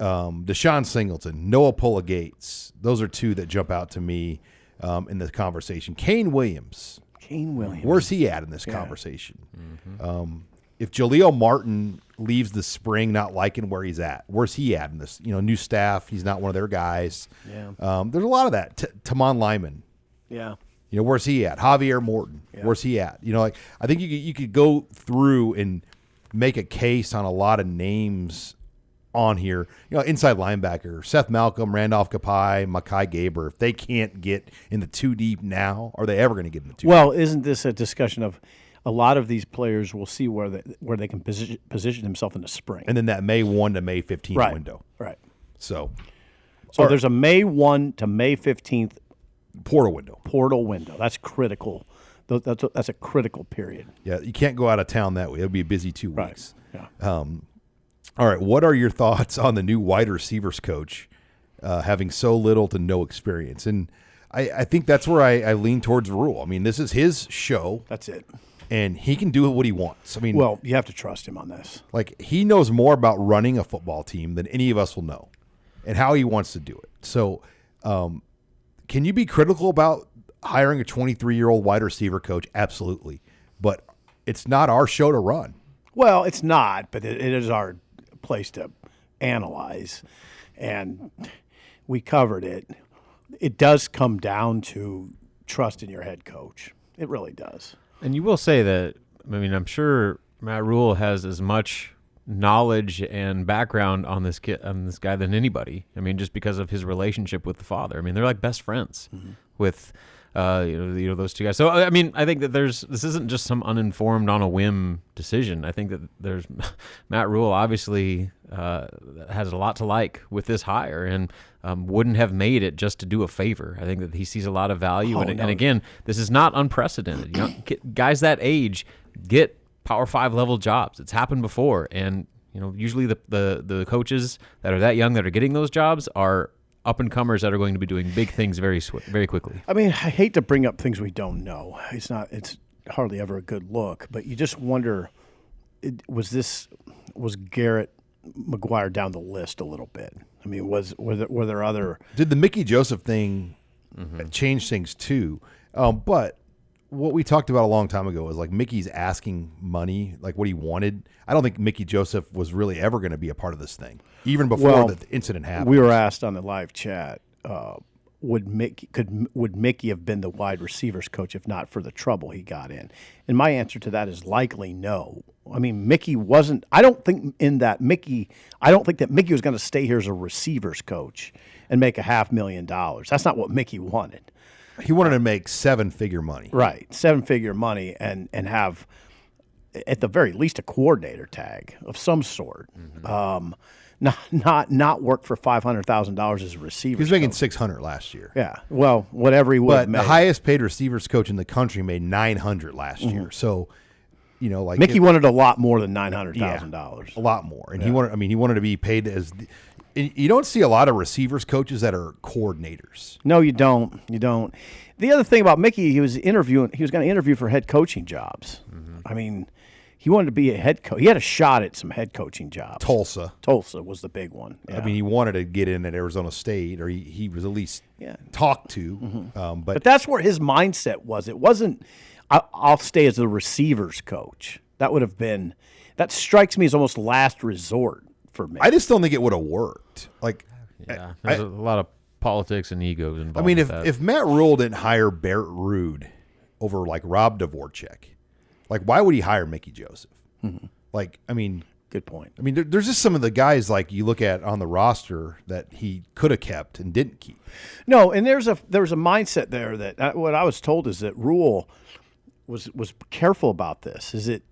Deshaun Singleton, Noah Pola-Gates. Those are 2 that jump out to me in this conversation. Kane Williams. Where's he at in this conversation? Mm-hmm. If Jaleel Martin leaves the spring not liking where he's at, where's he at in this? New staff. He's not one of their guys. Yeah. There's a lot of that. Tamon Lyman. Yeah. Where's he at? Javier Morton. Yeah. Where's he at? I think you could go through and make a case on a lot of names on here. Inside linebacker, Seth Malcolm, Randolph Kapai, Makai Gaber. If they can't get in the 2 deep now, are they ever going to get in the 2 Well, deep? isn't this a discussion of a lot of these players will see where they can position themselves in the spring? And then that May 1 to May 15th window. Right. So there's a May 1 to May 15th portal window. That's critical. That's a critical period. Yeah, you can't go out of town that way. It'll be a busy 2 weeks. Right. Yeah. All right, what are your thoughts on the new wide receivers coach having so little to no experience? And I think that's where I lean towards Rule. I mean, this is his show. That's it. And he can do what he wants. I mean, well, you have to trust him on this. Like, he knows more about running a football team than any of us will know and how he wants to do it. So, can you be critical about hiring a 23-year-old wide receiver coach? Absolutely. But it's not our show to run. Well, it's not, but it is our place to analyze. And we covered it. It does come down to trust in your head coach. It really does. And you will say that, I'm sure Matt Rule has as much knowledge and background on this guy than anybody. Just because of his relationship with the father. They're like best friends with those 2 guys. So I think that this isn't just some uninformed on a whim decision. I think that there's Matt Rule obviously has a lot to like with this hire and wouldn't have made it just to do a favor. I think that he sees a lot of value in it. And again, this is not unprecedented. Guys that age get Power 5 level jobs. It's happened before, and usually the coaches that are that young that are getting those jobs are up and comers that are going to be doing big things very quickly. I hate to bring up things we don't know. It's hardly ever a good look, but you just wonder, was Garrett McGuire down the list a little bit? Were there other? Did the Mickey Joseph thing change things too? But what we talked about a long time ago was like Mickey's asking money, like what he wanted. I don't think Mickey Joseph was really ever going to be a part of this thing, even before the incident happened. We were asked on the live chat, would Mickey have been the wide receivers coach if not for the trouble he got in? And my answer to that is likely no. Mickey wasn't. I don't think that Mickey was going to stay here as a receivers coach and make $500,000. That's not what Mickey wanted. He wanted to make 7-figure money. Right, 7-figure money and have, at the very least, a coordinator tag of some sort. Not work for $500,000 as a receiver. He was making $600 last year. Yeah, well, whatever he would have made. But the highest paid receivers coach in the country made $900 last year. So, Mickey wanted a lot more than $900,000. A lot more, and he wanted to be paid as You don't see a lot of receivers coaches that are coordinators. No, you don't. You don't. The other thing about Mickey, he was going to interview for head coaching jobs. I mean, he wanted to be a head coach. He had a shot at some head coaching jobs. Tulsa was the big one. Yeah. I mean, he wanted to get in at Arizona State, or he was at least talked to. But that's where his mindset was. It wasn't, I'll stay as the receivers coach. That strikes me as almost last resort for me. I just don't think it would have worked. Like, Yeah, there's a lot of politics and egos involved. I mean, with that. if Matt Rule didn't hire Barrett Ruud over like Rob Dvorak, like why would he hire Mickey Joseph? Like, I mean, Good point. I mean, there's just some of the guys like you look at on the roster that he could have kept and didn't keep. No, and there was a mindset there that what I was told is that Rule was careful about this. Is that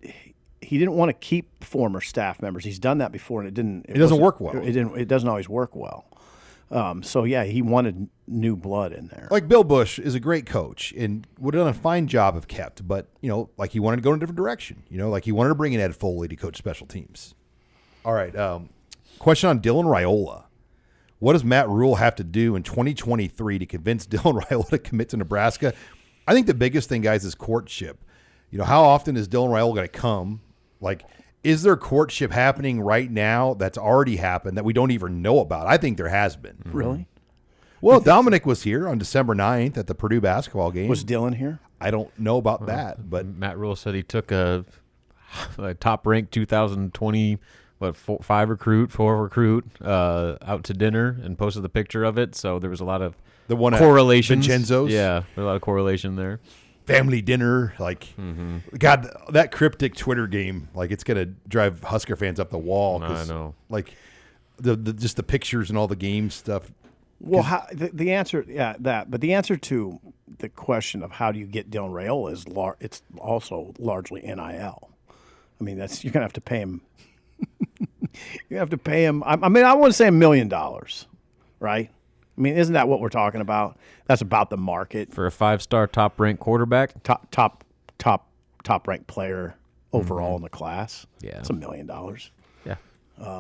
he didn't want to keep former staff members. He's done that before, and it didn't. It doesn't work well. It doesn't always work well. So yeah, he wanted new blood in there. Like Bill Bush is a great coach and would have done a fine job if kept, but like he wanted to go in a different direction. Like he wanted to bring in Ed Foley to coach special teams. All right, question on Dylan Raiola. What does Matt Rule have to do in 2023 to convince Dylan Raiola to commit to Nebraska? I think the biggest thing, guys, is courtship. How often is Dylan Raiola going to come? Like, is there courtship happening right now that's already happened that we don't even know about? I think there has been. Really? Well, Dominic was here on December 9th at the Purdue basketball game. Was Dylan here? I don't know about that, but Matt Rule said he took a top-ranked 2020 four recruit out to dinner and posted the picture of it. So there was a lot of the one correlations. Vincenzo's, yeah, there's a lot of correlation there. Family dinner, like God, that cryptic Twitter game, like it's gonna drive Husker fans up the wall. I know, like the just the pictures and all the game stuff. Well, the answer, but the answer to the question of how do you get Dylan Raiola is it's also largely NIL. I mean, you're gonna have to pay him. You have to pay him. I mean, I want to say $1 million, right? I mean, isn't that what we're talking about? That's about the market for a 5-star top-ranked quarterback, top ranked player overall in the class. Yeah, it's $1 million. Yeah,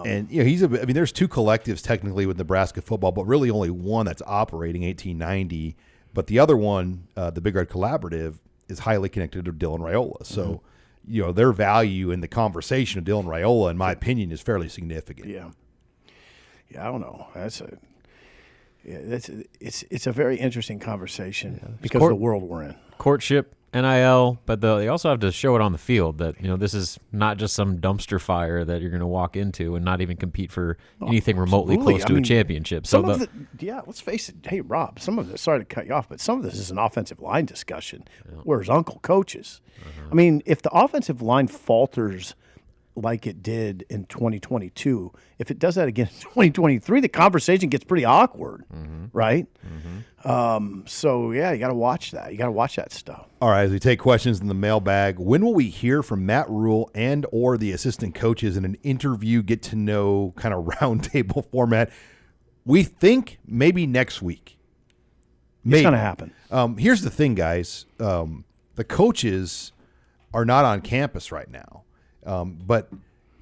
and he's I mean, there's two collectives technically with Nebraska football, but really only one that's operating 1890. But the other one, the Big Red Collaborative, is highly connected to Dylan Raiola. So, their value in the conversation of Dylan Raiola, in my opinion, is fairly significant. Yeah, I don't know. It's a very interesting conversation because of the world we're in. Courtship, NIL, but they also have to show it on the field that this is not just some dumpster fire that you're going to walk into and not even compete for anything remotely close to a championship. Let's face it. Hey, Rob, some of this. Sorry to cut you off, but some of this is an offensive line discussion. Where's Uncle coaches? I mean, if the offensive line falters like it did in 2022, if it does that again in 2023, the conversation gets pretty awkward, right? So, you got to watch that. You got to watch that stuff. All right, as we take questions in the mailbag, when will we hear from Matt Rule and or the assistant coaches in an interview, get to know kind of roundtable format? We think maybe next week. It's going to happen. Here's the thing, guys. The coaches are not on campus right now. But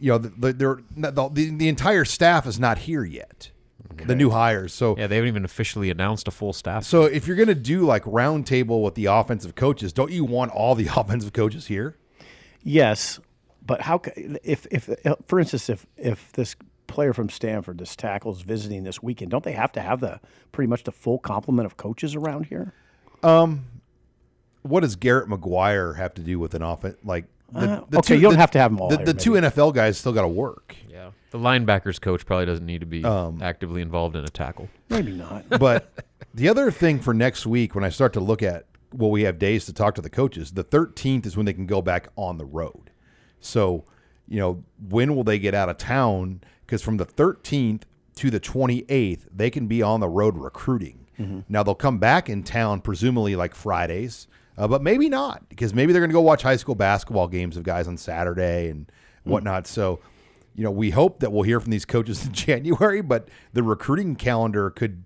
the entire staff is not here yet. Okay. The new hires. So they haven't even officially announced a full staff. So if you're going to do like roundtable with the offensive coaches, don't you want all the offensive coaches here? Yes, but how? If for instance, if this player from Stanford, this tackle, is visiting this weekend, don't they have to have pretty much the full complement of coaches around here? What does Garrett McGuire have to do with an offense like? You don't have to have them all. The two NFL guys still got to work. Yeah, the linebackers coach probably doesn't need to be actively involved in a tackle. Maybe not. But the other thing for next week, when I start to look at, we have days to talk to the coaches. The 13th is when they can go back on the road. So, when will they get out of town? Because from the 13th to the 28th, they can be on the road recruiting. Now they'll come back in town, presumably like Fridays. But maybe not, because maybe they're going to go watch high school basketball games of guys on Saturday and whatnot. So, we hope that we'll hear from these coaches in January, but the recruiting calendar could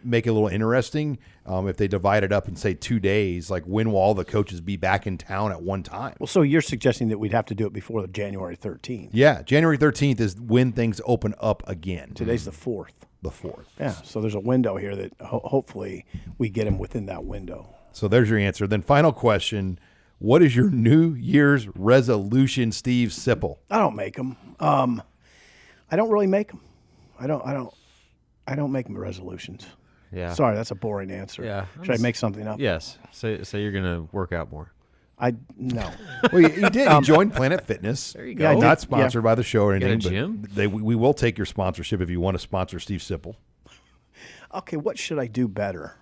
make it a little interesting. If they divide it up and say 2 days, like when will all the coaches be back in town at one time? Well, so you're suggesting that we'd have to do it before the January 13th. Yeah, January 13th is when things open up again. Today's the 4th. The 4th. Yeah, so there's a window here that hopefully we get him within that window. So there's your answer. Then final question, what is your New Year's resolution, Steve Sipple? I don't make them. I don't really make them. I don't make resolutions. Yeah. Sorry, that's a boring answer. Yeah. Should I make something up? Yes. Say you're going to work out more. No. Well, you did. You joined Planet Fitness. There you Yeah, I go. did. Not sponsored by the show or Get a anything, gym? but we will take your sponsorship if you want to sponsor Steve Sipple. Okay, what should I do better?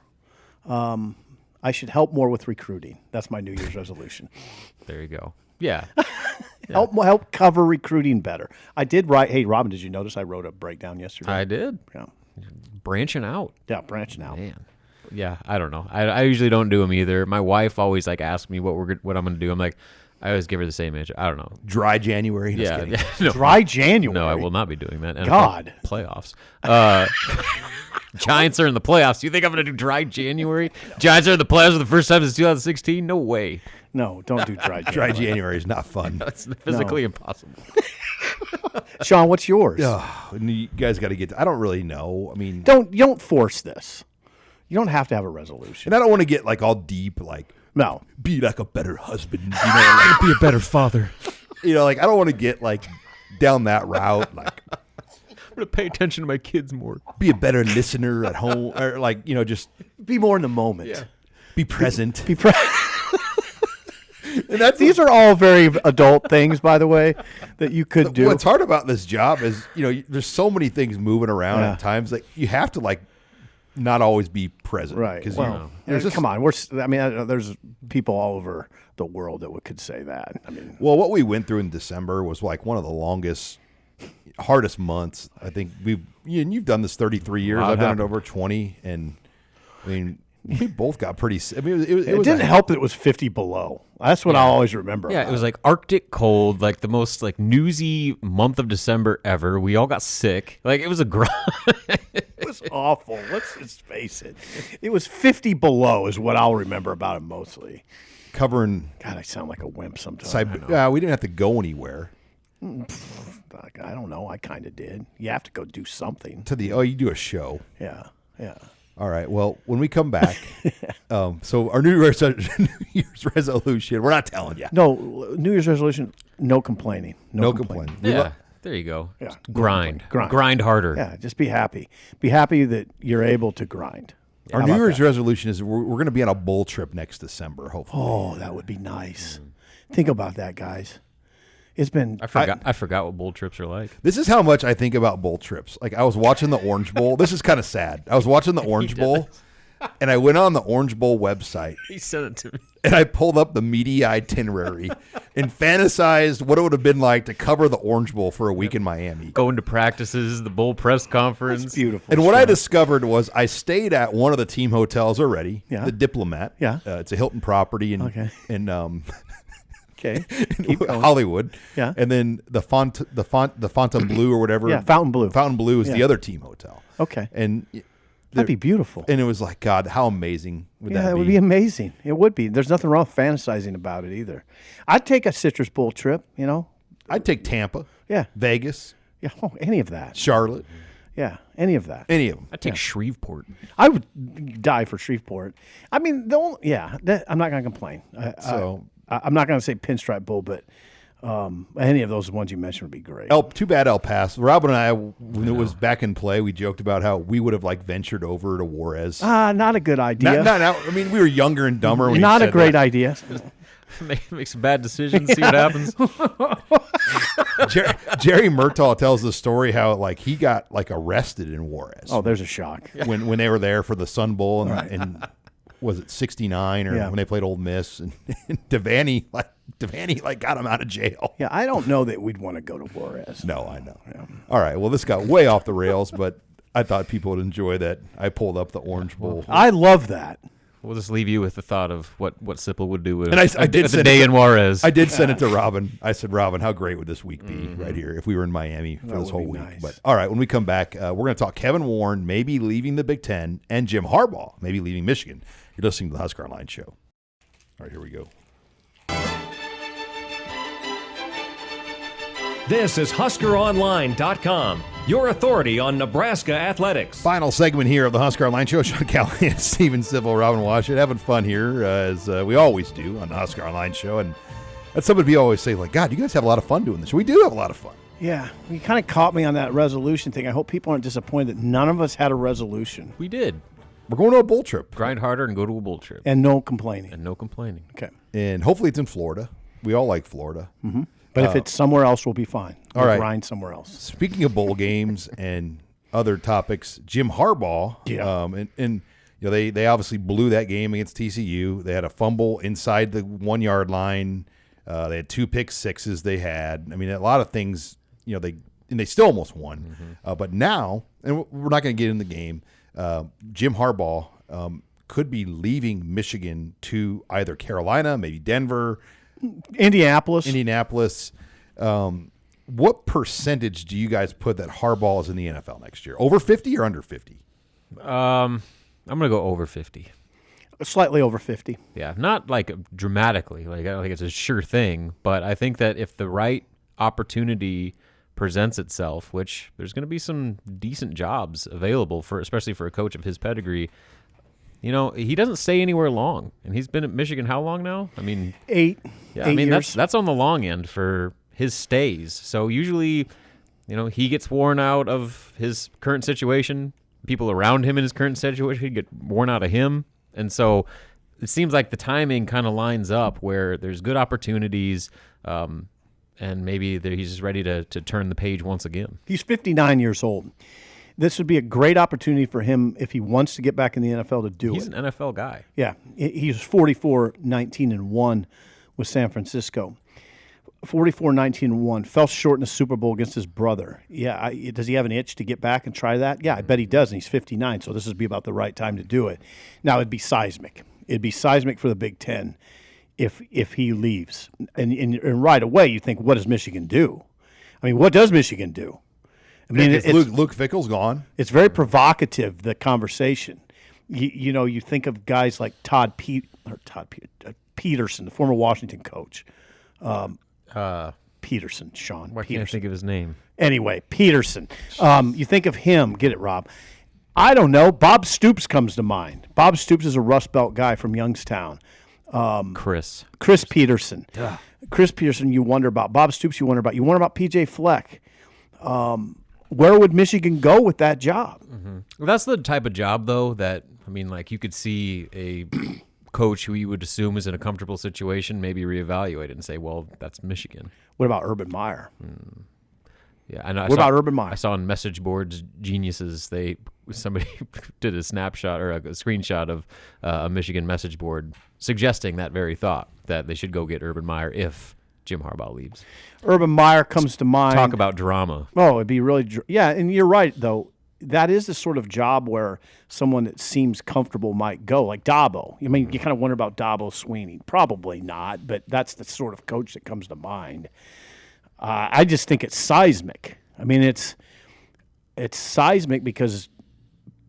I should help more with recruiting. That's my New Year's resolution. There you go. Yeah. Help cover recruiting better. I did write. Hey, Robin, did you notice I wrote a breakdown yesterday? I did. Yeah, Branching out. branching out. Man. Yeah, I don't know. I usually don't do them either. My wife always asks me what I'm going to do. I'm like, I always give her the same answer. I don't know. Dry January. Just Yeah. kidding. Yeah, no. Dry January. No, I will not be doing that. NFL God. Playoffs. Giants are in the playoffs. Do you think I'm going to do dry January? Giants are in the playoffs for the first time since 2016? No way. No, don't do dry January. Dry January is not fun. That's physically impossible. Sean, what's yours? And you guys got to get. I don't really know. I mean, You don't force this. You don't have to have a resolution. and I don't want to get all deep, No. be like a better husband. Be a better father. I don't want to get down that route. I'm going to pay attention to my kids more. Be a better listener at home, or just Be more in the moment. Yeah. be present. Be present. And that's These are all very adult things, by the way, that you could do. What's hard about this job is, there's so many things moving around Yeah. at times that you have to not always be present, Right. Because Well, come on. There's people all over the world that could say that. I mean, well, what we went through in December was one of the longest, hardest months. I think you've done this 33 years. Wow, I've done happened. it over 20, and I mean, we both got pretty. I mean, it it was didn't help that it was 50 below. That's what I always remember. Yeah, about it was Arctic cold, the most newsy month of December ever. We all got sick. It was a grind. It was awful. Let's just face it. It was 50 below is what I'll remember about it mostly. covering. God, I sound like a wimp sometimes. We didn't have to go anywhere I don't know. I kind of did. You have to go do something. you do a show. Yeah. All right. Well, when we come back, so our New Year's resolution, we're not telling you. No, New Year's resolution, no complaining. No complaining. Yeah, there you go. Yeah. Just grind. Grind. Grind harder. Yeah, just be happy. Be happy that you're able to grind. Our How New about Year's that? resolution is we're going to be on a bull trip next December, hopefully. Oh, that would be nice. Think about that, guys. It's been I forgot what bowl trips are like. This is how much I think about bowl trips. I was watching the Orange Bowl. This is kind of sad. I was watching the Orange Bowl, and I went on the Orange Bowl website, He sent it to me. and I pulled up the media itinerary and fantasized what it would have been like to cover the Orange Bowl for a week in Miami. Going to practices, the bowl press conference. It's beautiful. And what I discovered was I stayed at one of the team hotels already, Yeah. the Diplomat. Yeah. It's a Hilton property in Okay. in Okay. Keep going. Hollywood. Yeah. And then the Fontainebleau or whatever. Yeah, Fontainebleau. Fontainebleau is the Yeah. other team hotel. Okay. And That'd be beautiful. and it was like, God, how amazing would Yeah, that it be? would be amazing. It would be. There's nothing wrong with fantasizing about it either. I'd take a Citrus Bowl trip, I'd take Tampa, Yeah. Vegas, Yeah, any of that. Charlotte, Yeah, any of that. any of them. I take Shreveport. I would die for Shreveport. I mean, I'm not going to complain. I'm not going to say Pinstripe Bowl, but any of those ones you mentioned would be great. Too bad El Paso. Robin and I, when it was back in play, we joked about how we would have ventured over to Juarez. Not a good idea. I mean, we were younger and dumber. When Not he a said great that. idea. Make some bad decisions, see what happens. Jerry Murtaugh tells the story how he got arrested in Juarez. Oh, there's a shock. when they were there for the Sun Bowl and was it 69 or Yeah. when they played Old Miss and Devaney got him out of jail. Yeah, I don't know that we'd want to go to Juarez. No, I know. Yeah. All right. Well, this got way off the rails, but I thought people would enjoy that. I pulled up the Orange Bowl. I love that. We'll just leave you with the thought of what Sipple would do with And I did the day in Juarez. I did send it to Robin. I said, Robin, how great would this week be right here if we were in Miami for this whole week? Nice. But all right, when we come back, we're going to talk Kevin Warren maybe leaving the Big Ten and Jim Harbaugh maybe leaving Michigan. You're listening to the Husker Online Show. All right, here we go. This is HuskerOnline.com, your authority on Nebraska athletics. Final segment here of the Husker Online Show. Sean Callahan, Steven Sipple, Robin Washut, having fun here as we always do on the Husker Online Show. And that's something we always say, like, God, you guys have a lot of fun doing this. We do have a lot of fun. Yeah, you kind of caught me on that resolution thing. I hope people aren't disappointed that none of us had a resolution. We did. We're going to a bowl trip. Grind harder and go to a bowl trip. And no complaining. And no complaining. Okay. And hopefully it's in Florida. We all like Florida. Mm-hmm. But if it's somewhere else, we'll be fine. All right. Grind somewhere else. Speaking of bowl games and other topics, Jim Harbaugh, and you know they obviously blew that game against TCU. They had a fumble inside the 1 yard line. They had 2 pick sixes. They had, I mean, a lot of things. You know, they still almost won. But now, and we're not going to get in the game. Jim Harbaugh could be leaving Michigan to either Carolina, maybe Denver. Indianapolis. What percentage do you guys put that Harbaugh is in the NFL next year? Over 50 or under 50? I'm going to go over 50. Slightly over 50. Yeah, not like dramatically. Like I don't think it's a sure thing, but I think that if the right opportunity presents itself, which there's going to be some decent jobs available for, especially for a coach of his pedigree. You know, he doesn't stay anywhere long, and he's been at Michigan how long now? I mean, 8 years. That's on the long end for his stays. So usually, you know, he gets worn out of his current situation. People around him in his current situation get worn out of him, and so it seems like the timing kind of lines up where there's good opportunities, and maybe he's just ready to turn the page once again. He's 59 years old. This would be a great opportunity for him if he wants to get back in the NFL to do it. He's an NFL guy. Yeah. He's 44-19-1 with San Francisco. 44-19-1. Fell short in the Super Bowl against his brother. Yeah. Does he have an itch to get back and try that? Yeah, I bet he does, and he's 59, so this would be about the right time to do it. Now, it'd be seismic. It'd be seismic for the Big Ten if he leaves. And right away, you think, what does Michigan do? I mean, what does Michigan do? I mean, Luke Fickell's gone. It's very provocative, the conversation. You know, you think of guys like Peterson, the former Washington coach. Peterson, Sean. Why Peterson. can't I think of his name? Anyway, Peterson. You think of him. Get it, Rob. I don't know. Bob Stoops comes to mind. Bob Stoops is a Rust Belt guy from Youngstown. Chris Peterson. Duh. Chris Peterson, you wonder about. Bob Stoops, you wonder about. You wonder about P.J. Fleck. Where would Michigan go with that job? Mm-hmm. Well, that's the type of job, though, that, I mean, like you could see a coach who you would assume is in a comfortable situation maybe reevaluate it and say, well, that's Michigan. What about Urban Meyer? Yeah, I know. What about Urban Meyer? I saw on message boards, geniuses, somebody did a snapshot or a screenshot of a Michigan message board suggesting that very thought, that they should go get Urban Meyer if Jim Harbaugh leaves. Urban Meyer comes to mind. Talk about drama. Oh, it'd be really, yeah, and you're right, though. That is the sort of job where someone that seems comfortable might go, like Dabo. I mean, you kind of wonder about Dabo Sweeney. Probably not, but that's the sort of coach that comes to mind. I just think it's seismic. I mean, it's seismic because,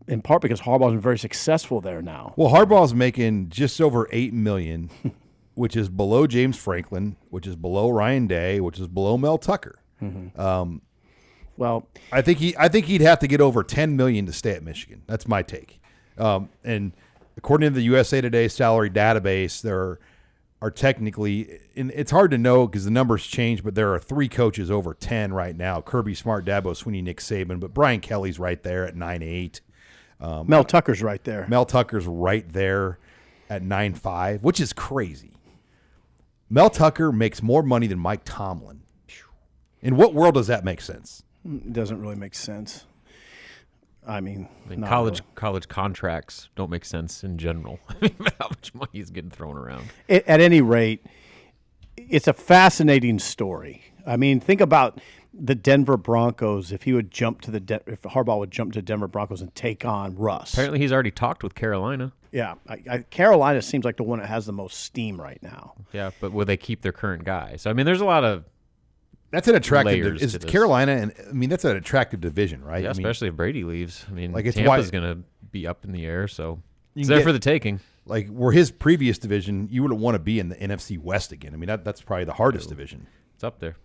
in part, because Harbaugh's been very successful there now. Well, Harbaugh's making just over $8 million, which is below James Franklin, which is below Ryan Day, which is below Mel Tucker. Mm-hmm. Well, I think he'd have to get over $10 million to stay at Michigan. That's my take. And according to the USA Today salary database, there are technically, and it's hard to know because the numbers change, but there are 3 coaches over 10 right now: Kirby Smart, Dabo Swinney, Nick Saban. But Brian Kelly's right there at 9.8. Mel Tucker's right there. Mel Tucker's right there at 9.5, which is crazy. Mel Tucker makes more money than Mike Tomlin. In what world does that make sense? It doesn't really make sense. I mean college contracts don't make sense in general. I mean, how much money is getting thrown around. At any rate, it's a fascinating story. I mean, think about the Denver Broncos, if Harbaugh would jump to Denver Broncos and take on Russ. Apparently, he's already talked with Carolina. Yeah, Carolina seems like the one that has the most steam right now. Yeah, but will they keep their current guy? So I mean, there's a lot of that's an attractive. layers Is to this. Carolina, and I mean that's an attractive division, right? Yeah, I mean, especially if Brady leaves. I mean, Like, it's Tampa's going to be up in the air, so You it's can there get- for the taking. like where his previous division, you wouldn't want to be in the NFC West again. I mean that's probably the hardest division. It's up there.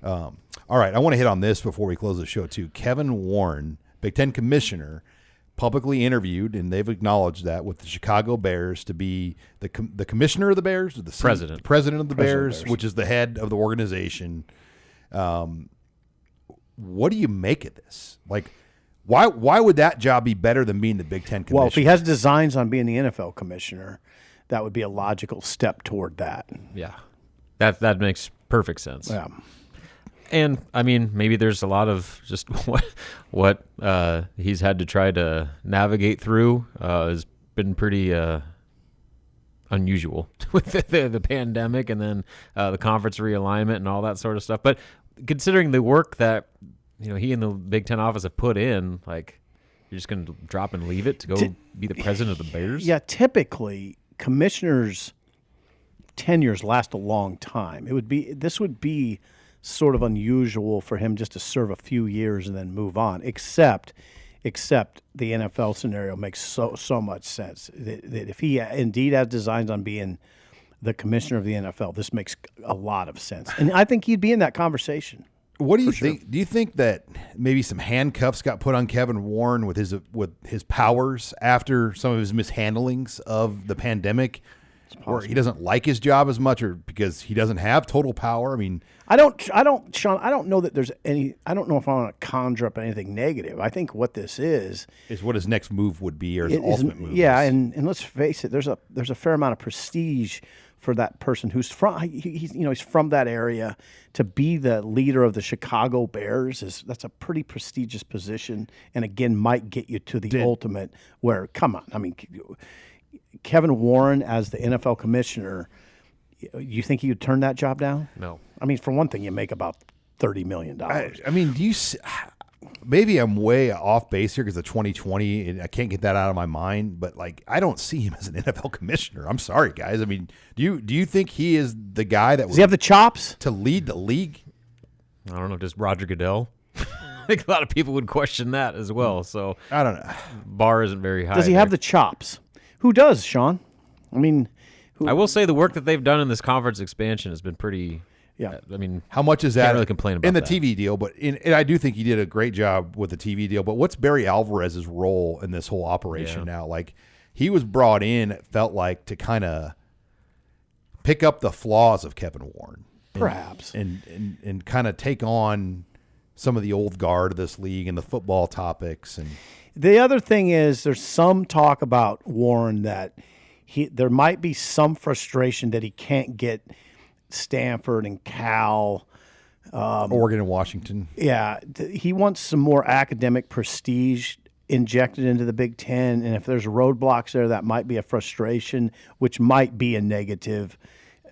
All right, I want to hit on this before we close the show too. Kevin Warren, Big Ten commissioner, publicly interviewed, and they've acknowledged that with the Chicago Bears to be the commissioner of the Bears, or the President of the Bears, President of the Bears. which is the head of the organization. What do you make of this? Like, why would that job be better than being the Big Ten commissioner? Well, if he has designs on being the NFL commissioner, that would be a logical step toward that. Yeah, that makes perfect sense. Yeah. And I mean, maybe there's a lot of just what he's had to try to navigate through has been pretty unusual with the pandemic and then the conference realignment and all that sort of stuff. But considering the work that he and the Big Ten office have put in, like, you're just going to drop and leave it to go be the president of the Bears? Yeah, typically commissioners' tenures last a long time. This would be sort of unusual for him just to serve a few years and then move on, except the NFL scenario makes so much sense that if he indeed has designs on being the commissioner of the NFL, this makes a lot of sense. And I think he'd be in that conversation. What do you think? Do you think that maybe some handcuffs got put on Kevin Warren with his powers after some of his mishandlings of the pandemic, or he doesn't like his job as much, or because he doesn't have total power? I mean, Sean, I don't know that there's any. I don't know if I want to conjure up anything negative. I think what this is what his next move would be, or his is- ultimate move. Yeah, is. and let's face it, there's a fair amount of prestige for that person who's from he's from that area. To be the leader of the Chicago Bears that's a pretty prestigious position, and again might get you to the ultimate. Where, come on, I mean, Kevin Warren as the NFL commissioner, you think he would turn that job down? No. I mean, for one thing, you make about $30 million. I mean, do you? Maybe I'm way off base here because of 2020, and I can't get that out of my mind. But like, I don't see him as an NFL commissioner. I'm sorry, guys. I mean, do you think he is the guy that Does he have the chops? to lead the league? I don't know, just Roger Goodell. I think a lot of people would question that as well. So I don't know. bar isn't very high. Does he there. have the chops? Who does, Sean? I mean, I will say the work that they've done in this conference expansion has been pretty. Yeah. I mean, How much is that? Can't really complain about in the that. TV deal, but and I do think he did a great job with the TV deal. But what's Barry Alvarez's role in this whole operation now? Like, he was brought in, it felt like, to kind of pick up the flaws of Kevin Warren, perhaps. and kind of take on some of the old guard of this league and the football topics. And The other thing is there's some talk about Warren that there might be some frustration that he can't get Stanford and Cal. Oregon and Washington. Yeah, he wants some more academic prestige injected into the Big Ten, and if there's roadblocks there, that might be a frustration, which might be a negative.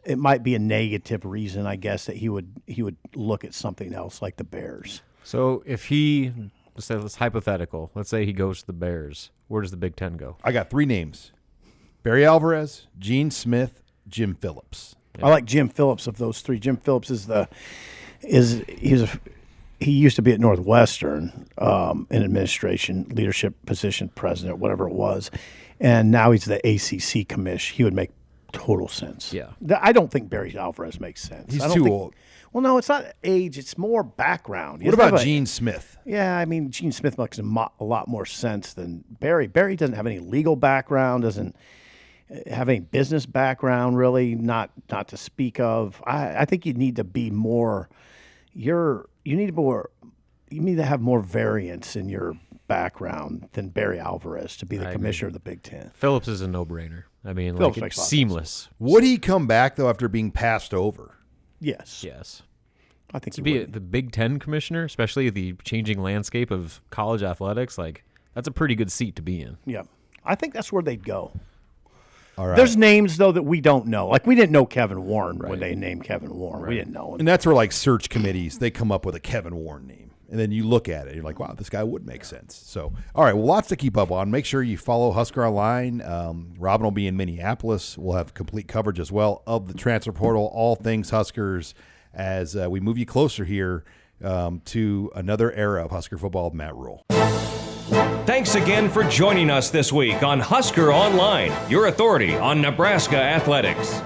It might be a negative reason, I guess, that he would look at something else like the Bears. so if let's say it's hypothetical. Let's say he goes to the Bears. Where does the Big Ten go? I got 3 names: Barry Alvarez, Gene Smith, Jim Phillips. I like Jim Phillips of those 3. Jim Phillips he used to be at Northwestern in administration, leadership position, president, whatever it was, and now he's the ACC commish. He would make total sense. Yeah. I don't think Barry Alvarez makes sense. He's I don't too think- old. Well, no, it's not age. It's more background. He What doesn't about have Gene Smith? Yeah, I mean, Gene Smith makes a lot more sense than Barry. Barry doesn't have any legal background, doesn't have any business background, really, not to speak of. I think you need to be more. You need to have more variance in your background than Barry Alvarez to be the commissioner of the Big Ten. Phillips is a no-brainer. I mean, Phillips like, makes it's a lot of seamless. Would he come back though after being passed over? Yes, Yes. I think To he be would. the Big Ten commissioner, especially the changing landscape of college athletics, like, that's a pretty good seat to be in. Yeah, I think that's where they'd go. All right. There's names, though, that we don't know. Like, we didn't know Kevin Warren when they named Kevin Warren. We didn't know him. And that's where, like, search committees, they come up with a Kevin Warren name. And then you look at it, you're like, wow, this guy would make sense. So, all right, well, lots to keep up on. Make sure you follow Husker Online. Robin will be in Minneapolis. We'll have complete coverage as well of the transfer portal, all things Huskers, as we move you closer here to another era of Husker football with Matt Rule. Thanks again for joining us this week on Husker Online, your authority on Nebraska athletics.